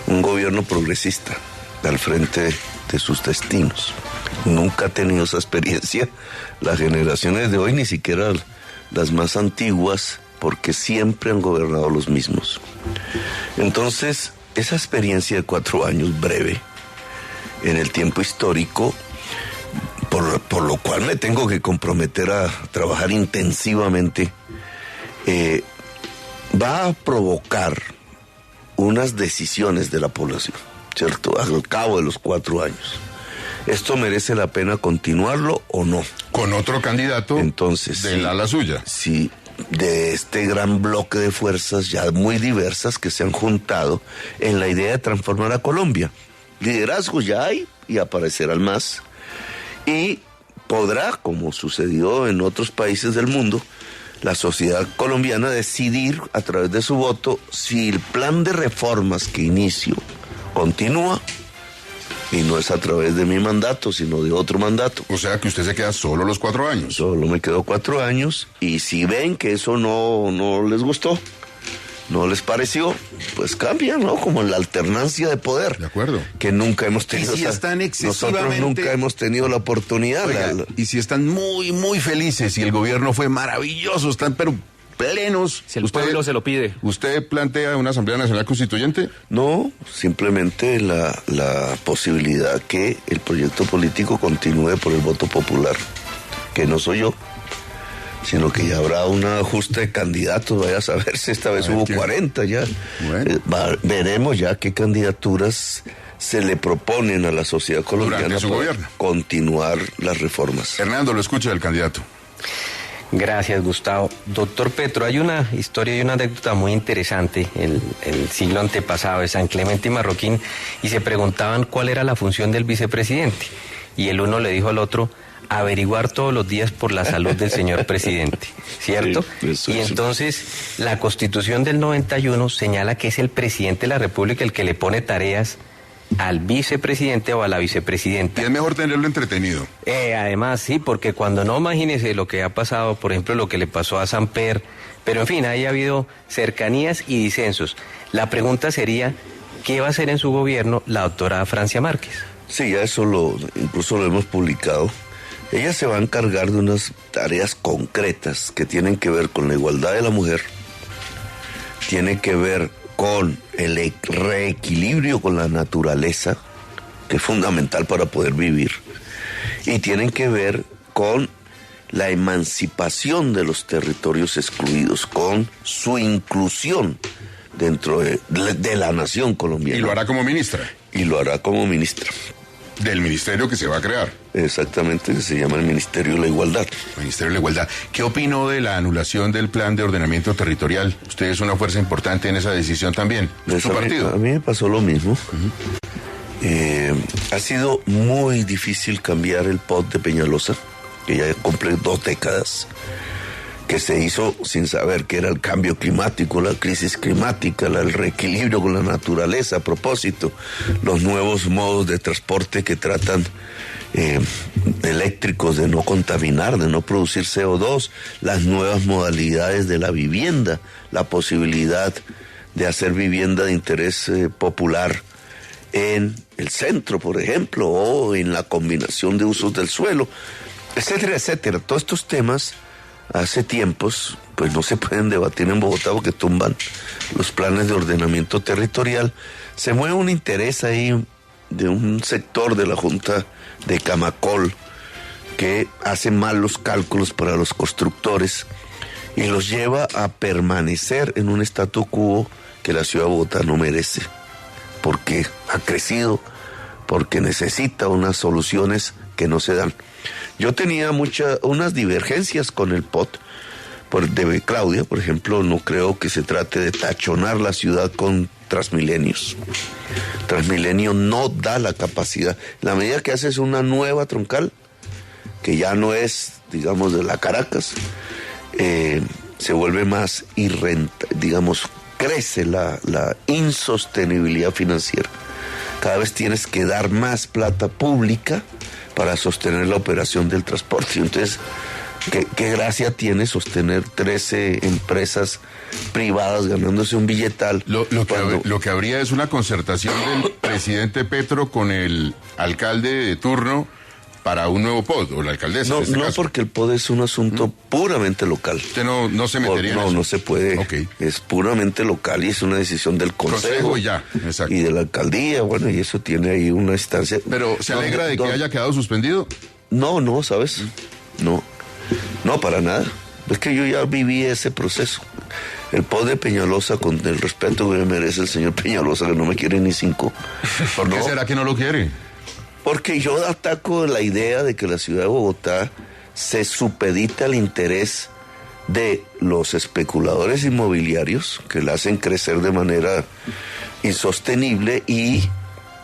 un gobierno progresista al frente de sus destinos. Nunca ha tenido esa experiencia las generaciones de hoy, ni siquiera las más antiguas, porque siempre han gobernado los mismos. Entonces, esa experiencia de 4 años breve en el tiempo histórico, por lo cual me tengo que comprometer a trabajar intensivamente, va a provocar unas decisiones de la población, ¿cierto? Al cabo de los 4 años. ¿Esto merece la pena continuarlo o no? Con otro candidato. Entonces, del ala suya. Sí, de este gran bloque de fuerzas ya muy diversas que se han juntado en la idea de transformar a Colombia. Liderazgo ya hay y aparecerán más. Y podrá, como sucedió en otros países del mundo, la sociedad colombiana decidir a través de su voto si el plan de reformas que inicio continúa, y no es a través de mi mandato, sino de otro mandato. O sea que usted se queda solo los 4 años. Solo me quedo 4 años, y si ven que eso no les gustó, no les pareció, pues cambian, ¿no? Como en la alternancia de poder. De acuerdo. Que nunca hemos tenido. Y si están excesivamente... Nosotros nunca hemos tenido la oportunidad. Oiga, y si están muy, muy felices y el gobierno fue maravilloso, están pero plenos. Si el pueblo se lo pide. ¿Usted plantea una Asamblea Nacional Constituyente? No, simplemente la posibilidad que el proyecto político continúe por el voto popular, que no soy yo, sino que ya habrá un ajuste de candidatos. Vaya a saber si esta vez hubo 40 ya. Bueno. Veremos ya qué candidaturas se le proponen a la sociedad colombiana para continuar las reformas. Hernando, lo escucha el candidato. Gracias, Gustavo. Doctor Petro, hay una historia y una anécdota muy interesante el siglo antepasado de San Clemente y Marroquín, y se preguntaban cuál era la función del vicepresidente. Y el uno le dijo al otro: averiguar todos los días por la salud del señor presidente, ¿cierto? Sí, y entonces la Constitución del 91 señala que es el presidente de la República el que le pone tareas al vicepresidente o a la vicepresidenta. Y es mejor tenerlo entretenido. Además, sí, porque cuando no, imagínese lo que ha pasado, por ejemplo, lo que le pasó a Samper, pero en fin, ahí ha habido cercanías y disensos. La pregunta sería, ¿qué va a hacer en su gobierno la doctora Francia Márquez? Sí, ya eso incluso lo hemos publicado. Ella se va a encargar de unas tareas concretas que tienen que ver con la igualdad de la mujer, tiene que ver con el reequilibrio con la naturaleza, que es fundamental para poder vivir, y tienen que ver con la emancipación de los territorios excluidos, con su inclusión dentro de la nación colombiana. ¿Y lo hará como ministra? Y lo hará como ministra. Del ministerio que se va a crear. Exactamente, que se llama el Ministerio de la Igualdad. Ministerio de la Igualdad. ¿Qué opinó de la anulación del plan de ordenamiento territorial? Usted es una fuerza importante en esa decisión también. ¿Su partido? A mí me pasó lo mismo. Ha sido muy difícil cambiar el POT de Peñalosa, que ya cumple 2 décadas, que se hizo sin saber qué era el cambio climático, la crisis climática, el reequilibrio con la naturaleza, a propósito, los nuevos modos de transporte que tratan eléctricos de no contaminar, de no producir CO2, las nuevas modalidades de la vivienda, la posibilidad de hacer vivienda de interés popular en el centro, por ejemplo, o en la combinación de usos del suelo, etcétera, etcétera. Todos estos temas hace tiempos pues no se pueden debatir en Bogotá porque tumban los planes de ordenamiento territorial. Se mueve un interés ahí de un sector de la Junta de Camacol que hace mal los cálculos para los constructores y los lleva a permanecer en un statu quo que la ciudad de Bogotá no merece, porque ha crecido, porque necesita unas soluciones que no se dan. Yo tenía unas divergencias con el POT, de Claudia, por ejemplo. No creo que se trate de tachonar la ciudad con Transmilenios. Transmilenio no da la capacidad. La medida que haces una nueva troncal, que ya no es, digamos, de la Caracas, se vuelve más crece la insostenibilidad financiera. Cada vez tienes que dar más plata pública para sostener la operación del transporte. Entonces, ¿qué gracia tiene sostener 13 empresas privadas ganándose un billetal? Lo que habría es una concertación del presidente Petro con el alcalde de turno para un nuevo POD, o la alcaldesa. No, porque el POD es un asunto puramente local. ¿Usted no se metería en eso? No se puede. Okay. Es puramente local y es una decisión del consejo y ya, exacto. Y de la alcaldía, bueno, y eso tiene ahí una instancia. Pero, ¿se alegra de que haya quedado suspendido? No, ¿sabes? No, para nada. Es que yo ya viví ese proceso. El POD de Peñalosa, con el respeto que me merece el señor Peñalosa, que no me quiere ni 5. ¿Por qué será que no lo quiere? Porque yo ataco la idea de que la ciudad de Bogotá se supedita al interés de los especuladores inmobiliarios, que la hacen crecer de manera insostenible, y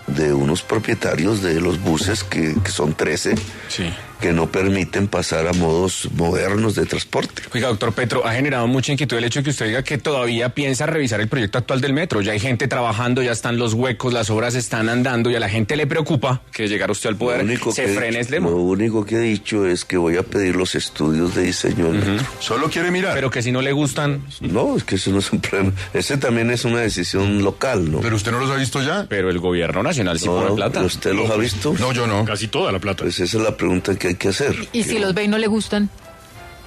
de unos propietarios de los buses, que son 13, sí, que no permiten pasar a modos modernos de transporte. Oiga, doctor Petro, ha generado mucha inquietud el hecho de que usted diga que todavía piensa revisar el proyecto actual del metro. Ya hay gente trabajando, ya están los huecos, las obras están andando y a la gente le preocupa que llegar usted al poder se frene este tema. Lo único que he dicho es que voy a pedir los estudios de diseño del metro. Solo quiere mirar. Pero que si no le gustan... No, es que eso no es un problema. Ese también es una decisión local, ¿no? ¿Pero usted no los ha visto ya? Pero el gobierno nacional sí pone plata. ¿Usted los ha visto? No, yo no. Casi toda la plata. Pues esa es la pregunta que hay que hacer. ¿Y si los ve y no le gustan?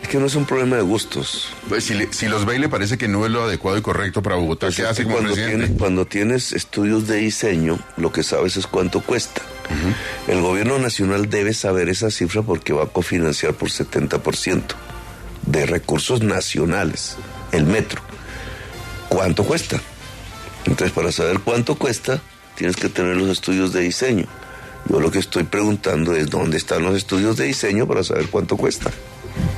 Es que no es un problema de gustos. Pues si los ve y le parece que no es lo adecuado y correcto para Bogotá, ¿qué hace como presidente? Cuando tienes estudios de diseño, lo que sabes es cuánto cuesta. El gobierno nacional debe saber esa cifra porque va a cofinanciar por 70% de recursos nacionales el metro. ¿Cuánto cuesta? Entonces, para saber cuánto cuesta, tienes que tener los estudios de diseño. Yo lo que estoy preguntando es dónde están los estudios de diseño para saber cuánto cuesta.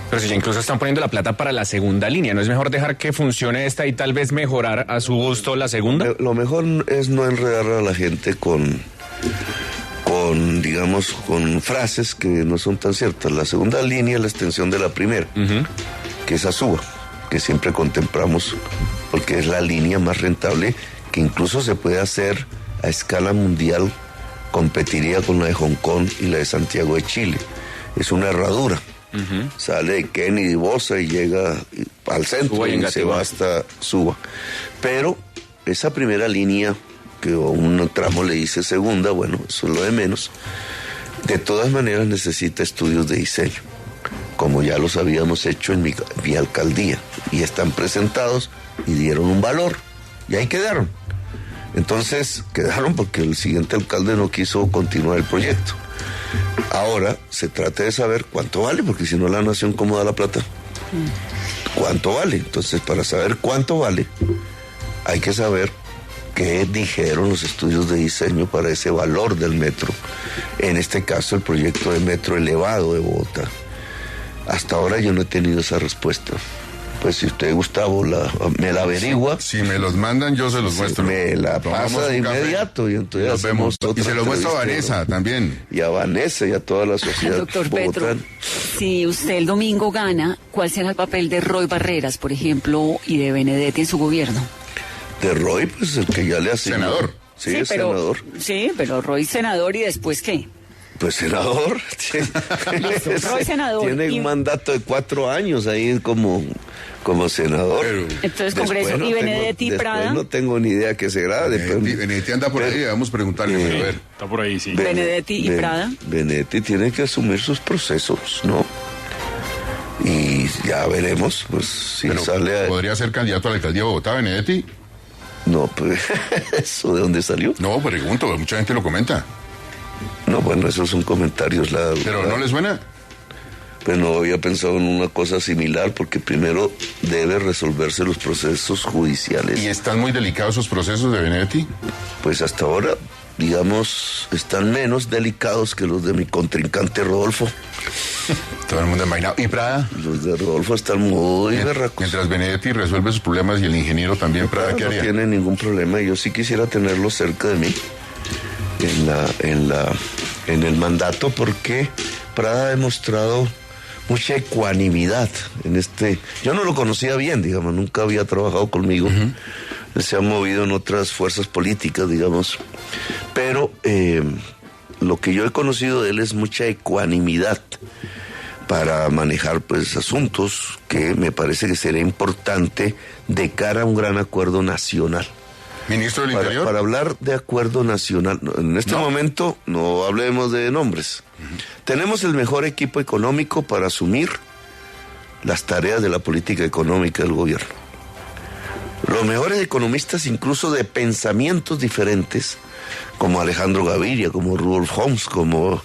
Pero si ya incluso están poniendo la plata para la segunda línea, ¿no es mejor dejar que funcione esta y tal vez mejorar a su gusto la segunda? Lo mejor es no enredar a la gente con frases que no son tan ciertas. La segunda línea es la extensión de la primera, que es Azúa, que siempre contemplamos, porque es la línea más rentable, que incluso se puede hacer a escala mundial, competiría con la de Hong Kong y la de Santiago de Chile. Es una herradura. Sale de Kennedy Bosa y llega al centro y se va hasta Suba. Pero esa primera línea, que a un tramo le dice segunda, bueno, eso es lo de menos. De todas maneras necesita estudios de diseño, como ya los habíamos hecho en mi alcaldía, y están presentados y dieron un valor, y ahí quedaron. Entonces quedaron porque el siguiente alcalde no quiso continuar el proyecto. Ahora se trata de saber cuánto vale, porque si no la nación, ¿cómo da la plata? ¿Cuánto vale? Entonces, para saber cuánto vale, hay que saber qué dijeron los estudios de diseño para ese valor del metro. En este caso, el proyecto de metro elevado de Bogotá. Hasta ahora yo no he tenido esa respuesta. Pues si usted, Gustavo, me la averigua. Si me los mandan, yo se los muestro. Me la pasa de inmediato y entonces nos vemos. Y se los muestro a Vanessa también. Y a Vanessa y a toda la sociedad. Doctor Petro, si usted el domingo gana, ¿cuál será el papel de Roy Barreras, por ejemplo, y de Benedetti en su gobierno? De Roy, pues el que ya le hace. Senador. Sí, es senador. Sí, pero Roy senador, ¿y después qué? Pues senador. Roy senador. Tiene un mandato de 4 años ahí como senador. Entonces, Congreso. ¿Y Benedetti y Prada? No tengo ni idea que se grade. Benedetti anda por ahí, vamos a preguntarle. A ver. Está por ahí, sí. Benedetti y Prada. Benedetti tiene que asumir sus procesos, ¿no? Y ya veremos, pues, si pero sale ¿podría ser candidato a la alcaldía de Bogotá, Benedetti? No, pues, ¿eso de dónde salió? No, pregunto, mucha gente lo comenta. No, bueno, esos son comentarios. ¿Pero no le suena? Pues no había pensado en una cosa similar, porque primero debe resolverse los procesos judiciales. ¿Y están muy delicados esos procesos de Benedetti? Pues hasta ahora, digamos, están menos delicados que los de mi contrincante Rodolfo. Todo el mundo envainado. ¿Y Prada? Los de Rodolfo están muy berracos. Mientras Benedetti resuelve sus problemas y el ingeniero también, Prada, ¿qué haría? No tiene ningún problema. Yo sí quisiera tenerlo cerca de mí en el mandato, porque Prada ha demostrado mucha ecuanimidad en este. Yo no lo conocía bien, digamos, nunca había trabajado conmigo. Él se ha movido en otras fuerzas políticas, digamos, pero lo que yo he conocido de él es mucha ecuanimidad para manejar, pues, asuntos que me parece que sería importante de cara a un gran acuerdo nacional. ¿Ministro del Interior? Para hablar de acuerdo nacional, en este momento no hablemos de nombres. Tenemos el mejor equipo económico para asumir las tareas de la política económica del gobierno. Los mejores economistas, incluso de pensamientos diferentes, como Alejandro Gaviria, como Rudolf Homs, como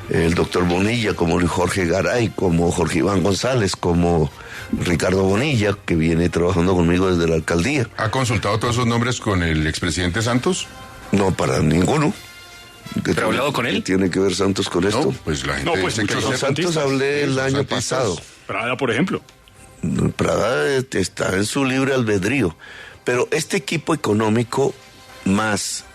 el doctor Bonilla, como Luis Jorge Garay, como Jorge Iván González, como Ricardo Bonilla, que viene trabajando conmigo desde la alcaldía. ¿Ha consultado todos esos nombres con el expresidente Santos? No, para ninguno. ¿Pero ha hablado con él? ¿Qué tiene que ver Santos con esto? No, pues la gente pues dice que Con Santos hablé el año pasado. Prada, por ejemplo. Prada está en su libre albedrío. Pero este equipo económico más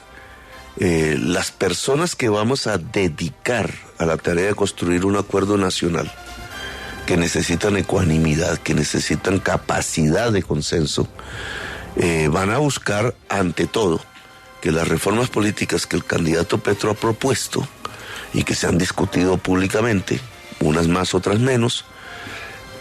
las personas que vamos a dedicar a la tarea de construir un acuerdo nacional, que necesitan ecuanimidad, que necesitan capacidad de consenso, van a buscar ante todo que las reformas políticas que el candidato Petro ha propuesto y que se han discutido públicamente, unas más, otras menos,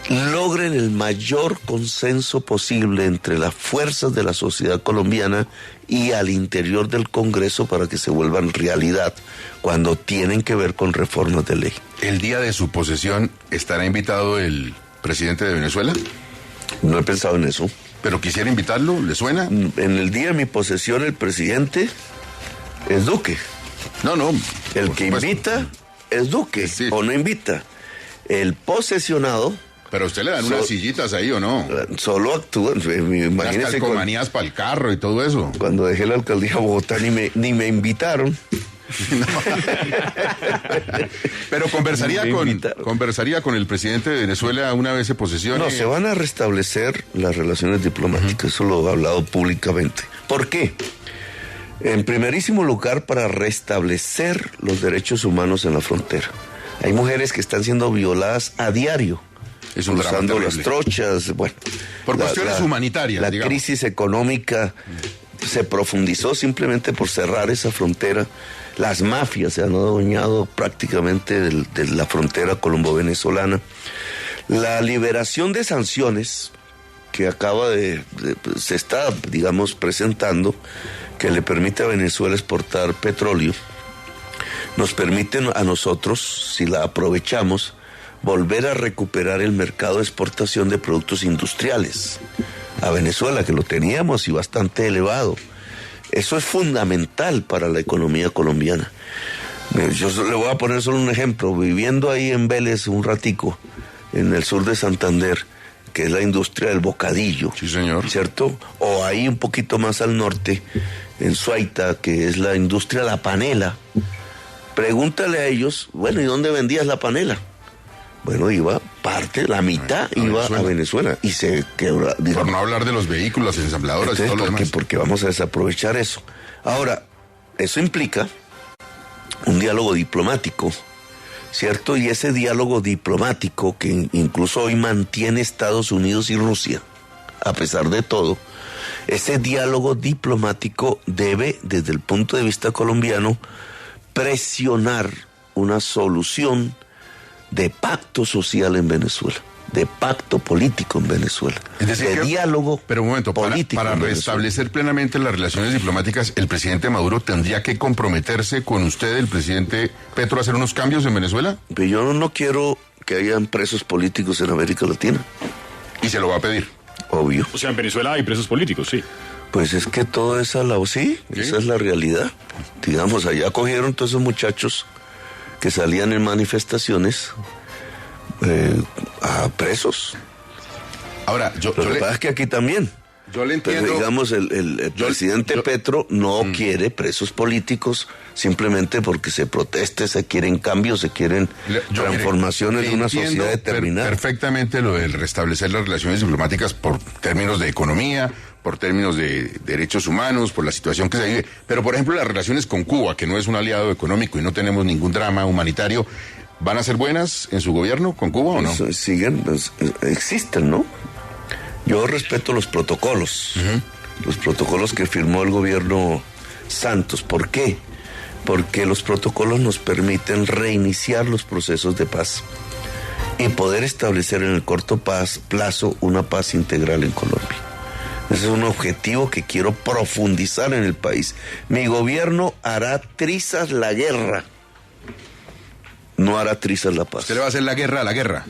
logren el mayor consenso posible entre las fuerzas de la sociedad colombiana y al interior del Congreso para que se vuelvan realidad cuando tienen que ver con reformas de ley. ¿El día de su posesión estará invitado el presidente de Venezuela? No he pensado en eso. ¿Pero quisiera invitarlo? ¿Le suena? En el día de mi posesión el presidente es Duque. No. El que invita es Duque, sí. O no invita. El posesionado... Pero a usted le dan unas sillitas ahí, ¿o no? Solo actúan. Unas calcomanías para el carro y todo eso. Cuando dejé la alcaldía de Bogotá ni me invitaron. Pero conversaría con el presidente de Venezuela una vez se posesione. No, se van a restablecer las relaciones diplomáticas. Eso lo he hablado públicamente. ¿Por qué? En primerísimo lugar, para restablecer los derechos humanos en la frontera. Hay mujeres que están siendo violadas a diario. Es un cruzando las trochas, bueno. Por cuestiones humanitarias, La digamos. crisis económica se profundizó simplemente por cerrar esa frontera. Las mafias se han adueñado prácticamente de la frontera colombo-venezolana. La liberación de sanciones que se está, digamos, presentando, que le permite a Venezuela exportar petróleo, nos permite a nosotros, si la aprovechamos, volver a recuperar el mercado de exportación de productos industriales a Venezuela, que lo teníamos y bastante elevado. Eso es fundamental para la economía colombiana. Yo le voy a poner solo un ejemplo. Viviendo ahí en Vélez un ratico, en el sur de Santander, que es la industria del bocadillo. Sí, señor. ¿Cierto? O ahí un poquito más al norte, en Suaita, que es la industria la panela. Pregúntale a ellos, bueno, ¿y dónde vendías la panela? Bueno, iba la mitad iba a Venezuela y se quebró. Por no hablar de los vehículos, las ensambladoras y todo lo demás. Porque vamos a desaprovechar eso. Ahora, eso implica un diálogo diplomático, ¿cierto? Y ese diálogo diplomático que incluso hoy mantiene Estados Unidos y Rusia, a pesar de todo, ese diálogo diplomático debe, desde el punto de vista colombiano, presionar una solución de pacto social en Venezuela, de pacto político en Venezuela, es decir, de diálogo pero un momento, político. Para restablecer plenamente las relaciones diplomáticas, el presidente Maduro tendría que comprometerse con usted, el presidente Petro, a hacer unos cambios en Venezuela. Pero yo no quiero que hayan presos políticos en América Latina. ¿Y se lo va a pedir? Obvio. O sea, en Venezuela hay presos políticos, sí. Pues es que todo esa esa es la realidad. Digamos, allá cogieron todos esos muchachos que salían en manifestaciones a presos. Ahora, Lo que pasa es que aquí también. Yo le entiendo. Pero digamos, el presidente Petro no quiere presos políticos simplemente porque se proteste, se quieren cambios, se quieren transformaciones de una sociedad determinada. Perfectamente lo del restablecer las relaciones diplomáticas por términos de economía, por términos de derechos humanos, por la situación que se vive. Pero, por ejemplo, las relaciones con Cuba, que no es un aliado económico y no tenemos ningún drama humanitario, ¿van a ser buenas en su gobierno con Cuba o no? Existen, ¿no? Yo respeto los protocolos, los protocolos que firmó el gobierno Santos. ¿Por qué? Porque los protocolos nos permiten reiniciar los procesos de paz y poder establecer en el corto plazo una paz integral en Colombia. Ese es un objetivo que quiero profundizar en el país. Mi gobierno hará trizas la guerra, no hará trizas la paz. ¿Usted le va a hacer la guerra a la guerra?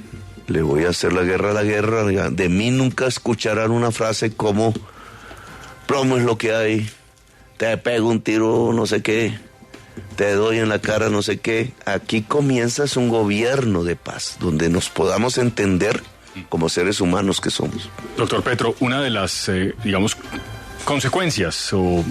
Le voy a hacer la guerra a la guerra. De mí nunca escucharán una frase como plomo es lo que hay, te pego un tiro no sé qué, te doy en la cara no sé qué. Aquí comienza un gobierno de paz, donde nos podamos entender como seres humanos que somos. Doctor Petro, una de las, consecuencias o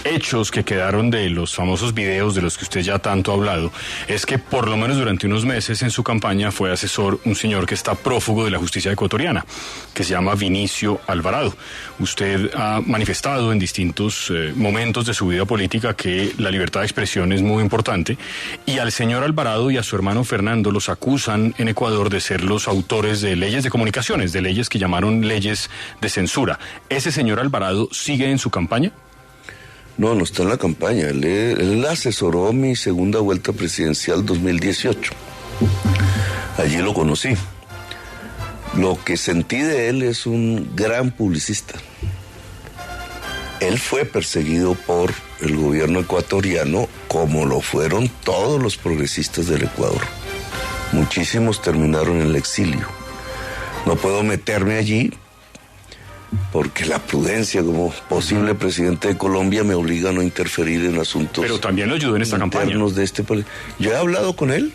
hechos que quedaron de los famosos videos de los que usted ya tanto ha hablado es que por lo menos durante unos meses en su campaña fue asesor un señor que está prófugo de la justicia ecuatoriana, que se llama Vinicio Alvarado. Usted ha manifestado en distintos momentos de su vida política que la libertad de expresión es muy importante, y al señor Alvarado y a su hermano Fernando los acusan en Ecuador de ser los autores de leyes de comunicaciones, de leyes que llamaron leyes de censura. ¿Ese señor Alvarado sigue en su campaña? No está en la campaña. Él asesoró mi segunda vuelta presidencial 2018. Allí lo conocí. Lo que sentí de él es un gran publicista. Él fue perseguido por el gobierno ecuatoriano, como lo fueron todos los progresistas del Ecuador. Muchísimos terminaron en el exilio. No puedo meterme allí porque la prudencia como posible presidente de Colombia me obliga a no interferir en asuntos. Pero también lo ayudó en esta campaña. De este país. Yo he hablado con él.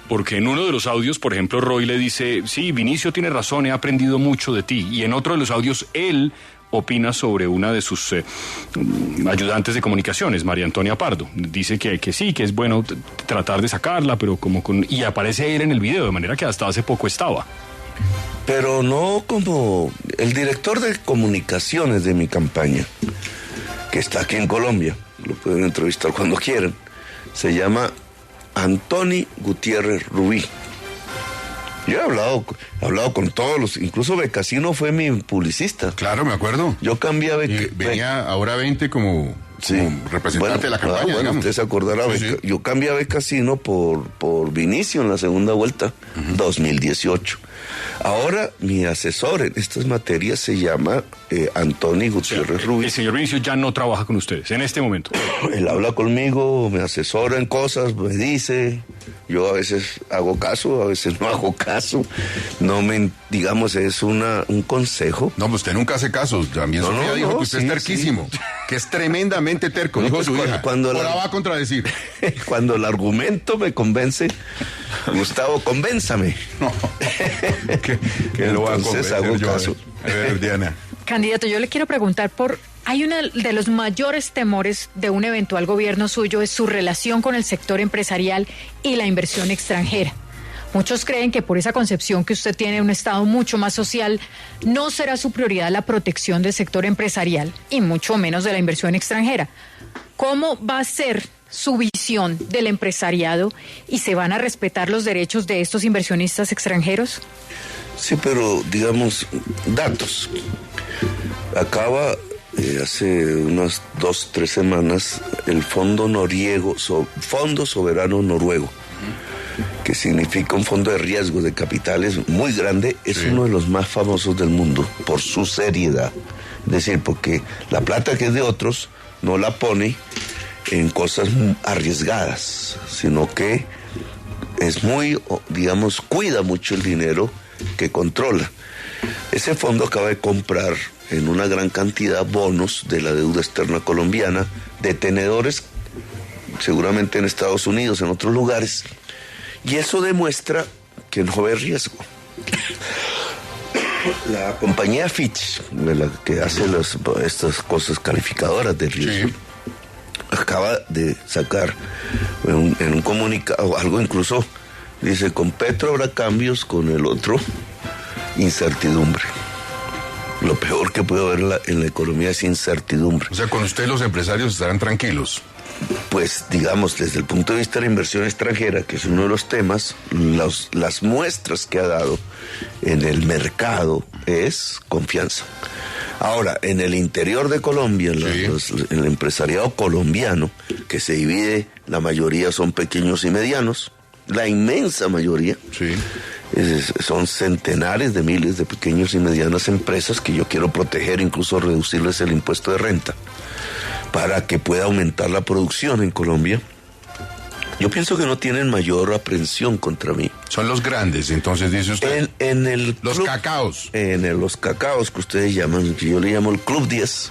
Porque en uno de los audios, por ejemplo, Roy le dice, sí, Vinicio tiene razón, he aprendido mucho de ti. Y en otro de los audios, él opina sobre una de sus ayudantes de comunicaciones, María Antonia Pardo. Dice que sí, que es bueno tratar de sacarla, pero y aparece él en el video, de manera que hasta hace poco estaba. Pero no como el director de comunicaciones de mi campaña, que está aquí en Colombia, lo pueden entrevistar cuando quieran, se llama Antoni Gutiérrez Rubí. Yo he hablado con todos los, incluso Becasino fue mi publicista. Claro, me acuerdo. Yo cambié a venía ahora 20 como representante de la campaña. Bueno, usted se acordará. Sí. Yo cambié a Becasino por Vinicio en la segunda vuelta, 2018. Ahora, mi asesor en estas materias se llama Antoni Gutiérrez Rubí. El señor Vinicio ya no trabaja con ustedes en este momento. Él habla conmigo, me asesora en cosas, me dice. Yo a veces hago caso, a veces no hago caso. Es un consejo. No, pues usted nunca hace caso. También Sofía dijo que usted es terquísimo, que es tremendamente terco. Dijo su hija. La va a contradecir. Cuando el argumento me convence, Gustavo, convénzame. No, que lo va a convencer hago caso. A ver, Diana. Candidato, yo le quiero preguntar por hay uno de los mayores temores de un eventual gobierno suyo es su relación con el sector empresarial y la inversión extranjera. Muchos creen que por esa concepción que usted tiene de un Estado mucho más social, no será su prioridad la protección del sector empresarial y mucho menos de la inversión extranjera. ¿Cómo va a ser su visión del empresariado y se van a respetar los derechos de estos inversionistas extranjeros? Sí, pero digamos, datos. Acaba hace unas 2-3 semanas el Fondo Soberano Noruego, que significa un fondo de riesgo de capitales muy grande, es uno de los más famosos del mundo por su seriedad. Es decir, porque la plata que es de otros no la pone en cosas arriesgadas, sino que es muy, digamos, cuida mucho el dinero que controla. Ese fondo acaba de comprar en una gran cantidad bonos de la deuda externa colombiana, de tenedores, seguramente en Estados Unidos, en otros lugares, y eso demuestra que no ve riesgo. La compañía Fitch, la que hace estas cosas calificadoras de riesgo, acaba de sacar en un comunicado algo, incluso dice, con Petro habrá cambios, con el otro incertidumbre. Lo peor que puede haber en la economía es incertidumbre. O sea, con usted los empresarios estarán tranquilos. Pues digamos, desde el punto de vista de la inversión extranjera, que es uno de los temas, las muestras que ha dado en el mercado es confianza. Ahora, en el interior de Colombia, el empresariado colombiano, que se divide, la mayoría son pequeños y medianos, la inmensa mayoría, son centenares de miles de pequeños y medianas empresas que yo quiero proteger, incluso reducirles el impuesto de renta, para que pueda aumentar la producción en Colombia. Yo pienso que no tienen mayor aprensión contra mí. Son los grandes, entonces dice usted. Los cacaos. Los cacaos que ustedes llaman, que yo le llamo el Club 10.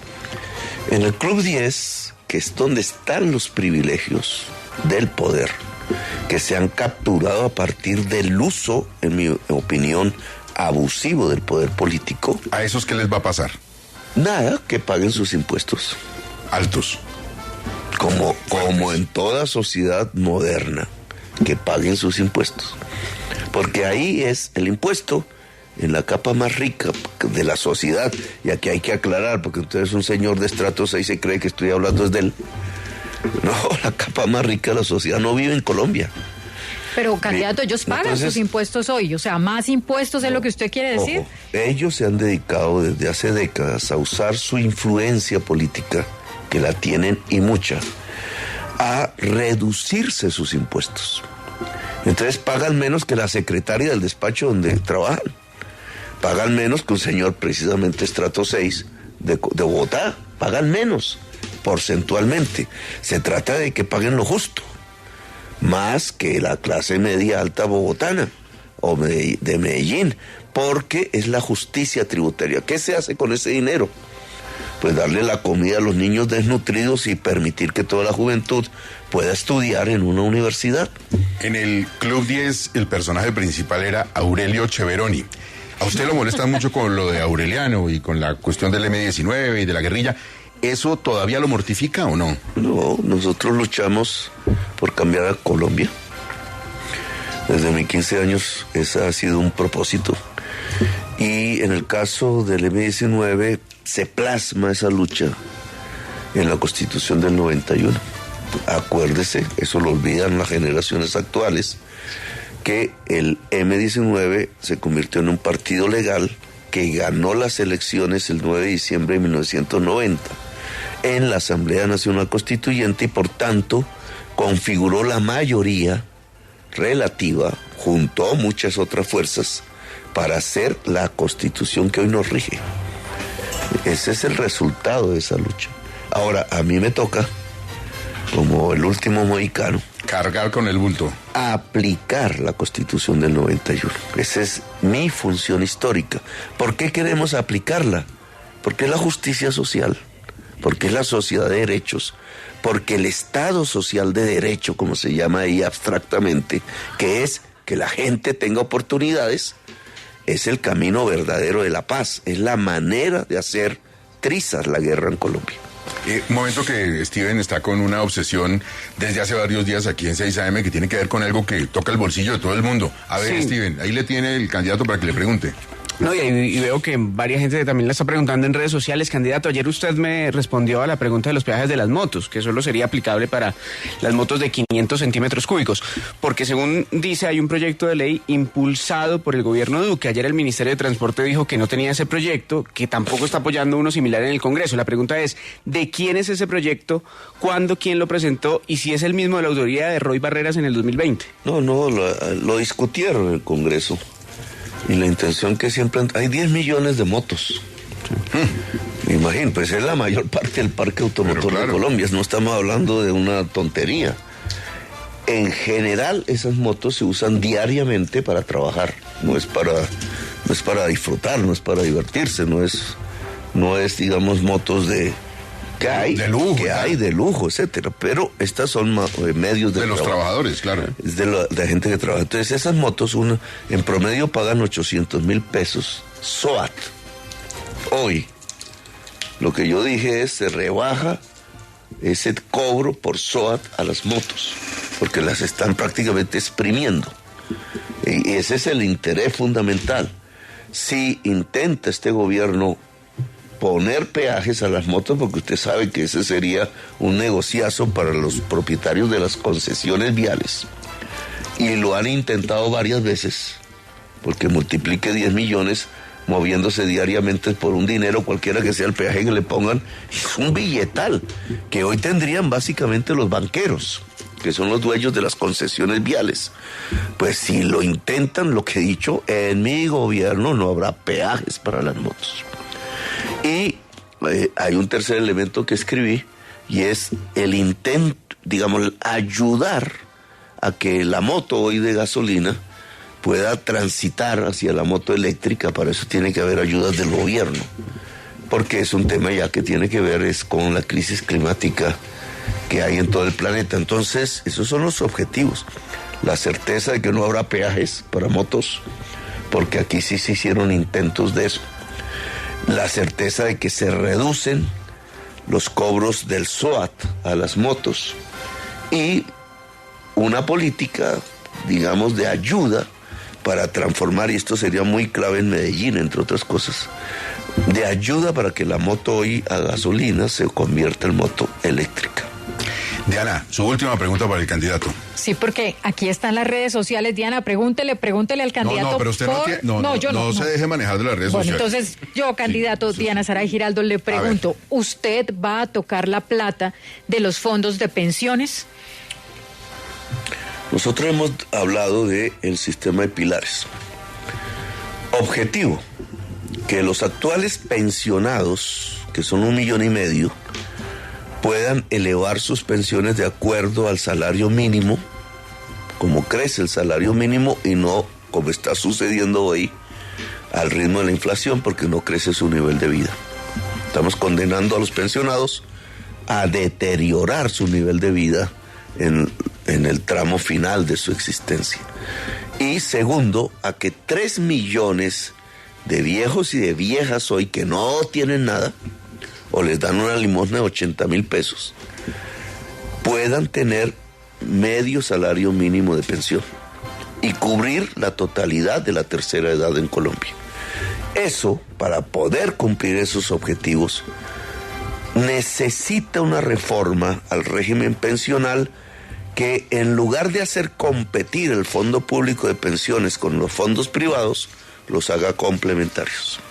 En el Club 10, que es donde están los privilegios del poder, que se han capturado a partir del uso, en mi opinión, abusivo del poder político. ¿A esos qué les va a pasar? Nada, que paguen sus impuestos. Altos. Como en toda sociedad moderna, que paguen sus impuestos. Porque ahí es el impuesto en la capa más rica de la sociedad. Y aquí hay que aclarar, porque usted es un señor de estrato 6 y se cree que estoy hablando desde él. No, la capa más rica de la sociedad no vive en Colombia. Pero, candidato, ellos pagan sus impuestos hoy, o sea, más impuestos es lo que usted quiere decir. Ojo, ellos se han dedicado desde hace décadas a usar su influencia política, que la tienen y mucha, a reducirse sus impuestos. Entonces pagan menos que la secretaria del despacho donde trabajan. Pagan menos que un señor precisamente estrato 6 de Bogotá. Pagan menos porcentualmente. Se trata de que paguen lo justo, más que la clase media alta bogotana o de Medellín, porque es la justicia tributaria. ¿Qué se hace con ese dinero? Pues darle la comida a los niños desnutridos y permitir que toda la juventud pueda estudiar en una universidad. En el Club 10 el personaje principal era Aurelio Cheveroni. ¿A usted lo molesta mucho con lo de Aureliano y con la cuestión del M-19 y de la guerrilla? ¿Eso todavía lo mortifica o no? No, nosotros luchamos por cambiar a Colombia. Desde mis 15 años ese ha sido un propósito. Y en el caso del M-19 se plasma esa lucha en la Constitución del 91. Acuérdese, eso lo olvidan las generaciones actuales, que el M-19 se convirtió en un partido legal que ganó las elecciones el 9 de diciembre de 1990 en la Asamblea Nacional Constituyente y por tanto configuró la mayoría relativa junto a muchas otras fuerzas para hacer la Constitución que hoy nos rige. Ese es el resultado de esa lucha. Ahora, a mí me toca, como el último mohicano, cargar con el bulto, aplicar la Constitución del 91. Esa es mi función histórica. ¿Por qué queremos aplicarla? Porque es la justicia social, porque es la sociedad de derechos, porque el Estado social de derecho, como se llama ahí abstractamente, que es que la gente tenga oportunidades, es el camino verdadero de la paz, es la manera de hacer electriza la guerra en Colombia. Un momento que Steven está con una obsesión desde hace varios días aquí en 6 AM que tiene que ver con algo que toca el bolsillo de todo el mundo. A ver, sí. Steven, ahí le tiene el candidato para que le pregunte. No, y veo que varias gente también la está preguntando en redes sociales. Candidato, ayer usted me respondió a la pregunta de los peajes de las motos, que solo sería aplicable para las motos de 500 centímetros cúbicos, porque según dice hay un proyecto de ley impulsado por el gobierno Duque. Ayer el Ministerio de Transporte dijo que no tenía ese proyecto, que tampoco está apoyando uno similar en el Congreso. La pregunta es, ¿de quién es ese proyecto? ¿Cuándo? ¿Quién lo presentó? Y si es el mismo de la autoría de Roy Barreras en el 2020. No, lo discutieron en el Congreso. Y la intención que siempre... Hay 10 millones de motos. Me imagino, pues es la mayor parte del parque automotor de Colombia. No estamos hablando de una tontería. En general, esas motos se usan diariamente para trabajar. No es para disfrutar, no es para divertirse, no es digamos, motos de lujo, etcétera, pero estas son medios de los trabajadores, claro. Es de la gente que trabaja. Entonces esas motos en promedio pagan 800,000 pesos SOAT. Hoy lo que yo dije es se rebaja ese cobro por SOAT a las motos, porque las están prácticamente exprimiendo. Y ese es el interés fundamental. Si intenta este gobierno poner peajes a las motos, porque usted sabe que ese sería un negociazo para los propietarios de las concesiones viales, y lo han intentado varias veces, porque multiplique 10 millones moviéndose diariamente por un dinero cualquiera que sea el peaje que le pongan, es un billetal que hoy tendrían básicamente los banqueros, que son los dueños de las concesiones viales. Pues si lo intentan, lo que he dicho, en mi gobierno no habrá peajes para las motos. Y hay un tercer elemento que escribí, y es el intento, digamos, ayudar a que la moto hoy de gasolina pueda transitar hacia la moto eléctrica. Para eso tiene que haber ayudas del gobierno, porque es un tema ya que tiene que ver con la crisis climática que hay en todo el planeta. Entonces, esos son los objetivos. La certeza de que no habrá peajes para motos, porque aquí sí se hicieron intentos de eso. La certeza de que se reducen los cobros del SOAT a las motos, y una política, digamos, de ayuda para transformar, y esto sería muy clave en Medellín, entre otras cosas, de ayuda para que la moto hoy a gasolina se convierta en moto eléctrica. Diana, su última pregunta para el candidato. Sí, porque aquí están las redes sociales. Diana, pregúntele al candidato. No, pero usted no se deje manejar de las redes sociales. Entonces, yo, candidato Diana Saray Giraldo, le pregunto, ¿usted va a tocar la plata de los fondos de pensiones? Nosotros hemos hablado del sistema de pilares. Objetivo, que los actuales pensionados, que son 1,5 millones, puedan elevar sus pensiones de acuerdo al salario mínimo, como crece el salario mínimo, y no, como está sucediendo hoy, al ritmo de la inflación, porque no crece su nivel de vida. Estamos condenando a los pensionados a deteriorar su nivel de vida en el tramo final de su existencia. Y segundo, a que 3 millones de viejos y de viejas hoy que no tienen nada, o les dan una limosna de 80,000 pesos, puedan tener medio salario mínimo de pensión y cubrir la totalidad de la tercera edad en Colombia. Eso, para poder cumplir esos objetivos, necesita una reforma al régimen pensional que, en lugar de hacer competir el fondo público de pensiones con los fondos privados, los haga complementarios.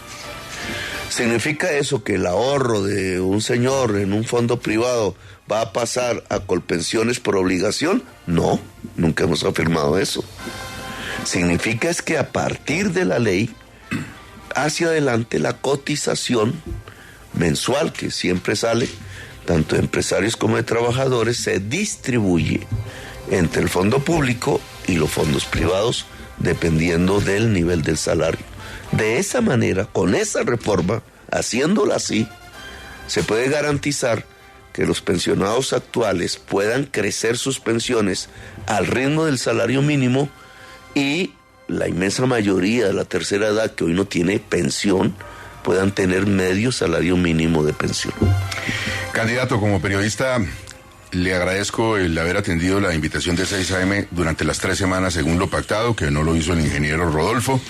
¿Significa eso que el ahorro de un señor en un fondo privado va a pasar a Colpensiones por obligación? No, nunca hemos afirmado eso. Significa es que a partir de la ley, hacia adelante, la cotización mensual que siempre sale, tanto de empresarios como de trabajadores, se distribuye entre el fondo público y los fondos privados, dependiendo del nivel del salario. De esa manera, con esa reforma, haciéndola así, se puede garantizar que los pensionados actuales puedan crecer sus pensiones al ritmo del salario mínimo, y la inmensa mayoría de la tercera edad que hoy no tiene pensión puedan tener medio salario mínimo de pensión. Candidato, como periodista, le agradezco el haber atendido la invitación de 6 AM durante las 3 semanas según lo pactado, que no lo hizo el ingeniero Rodolfo.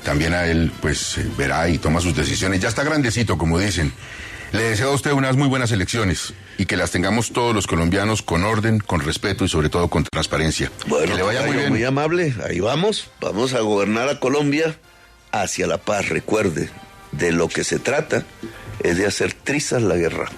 También a él, pues, verá y toma sus decisiones. Ya está grandecito, como dicen. Le deseo a usted unas muy buenas elecciones y que las tengamos todos los colombianos con orden, con respeto y sobre todo con transparencia. Bueno, que le vaya muy bien. Muy amable, ahí vamos a gobernar a Colombia hacia la paz. Recuerde, de lo que se trata es de hacer trizas la guerra.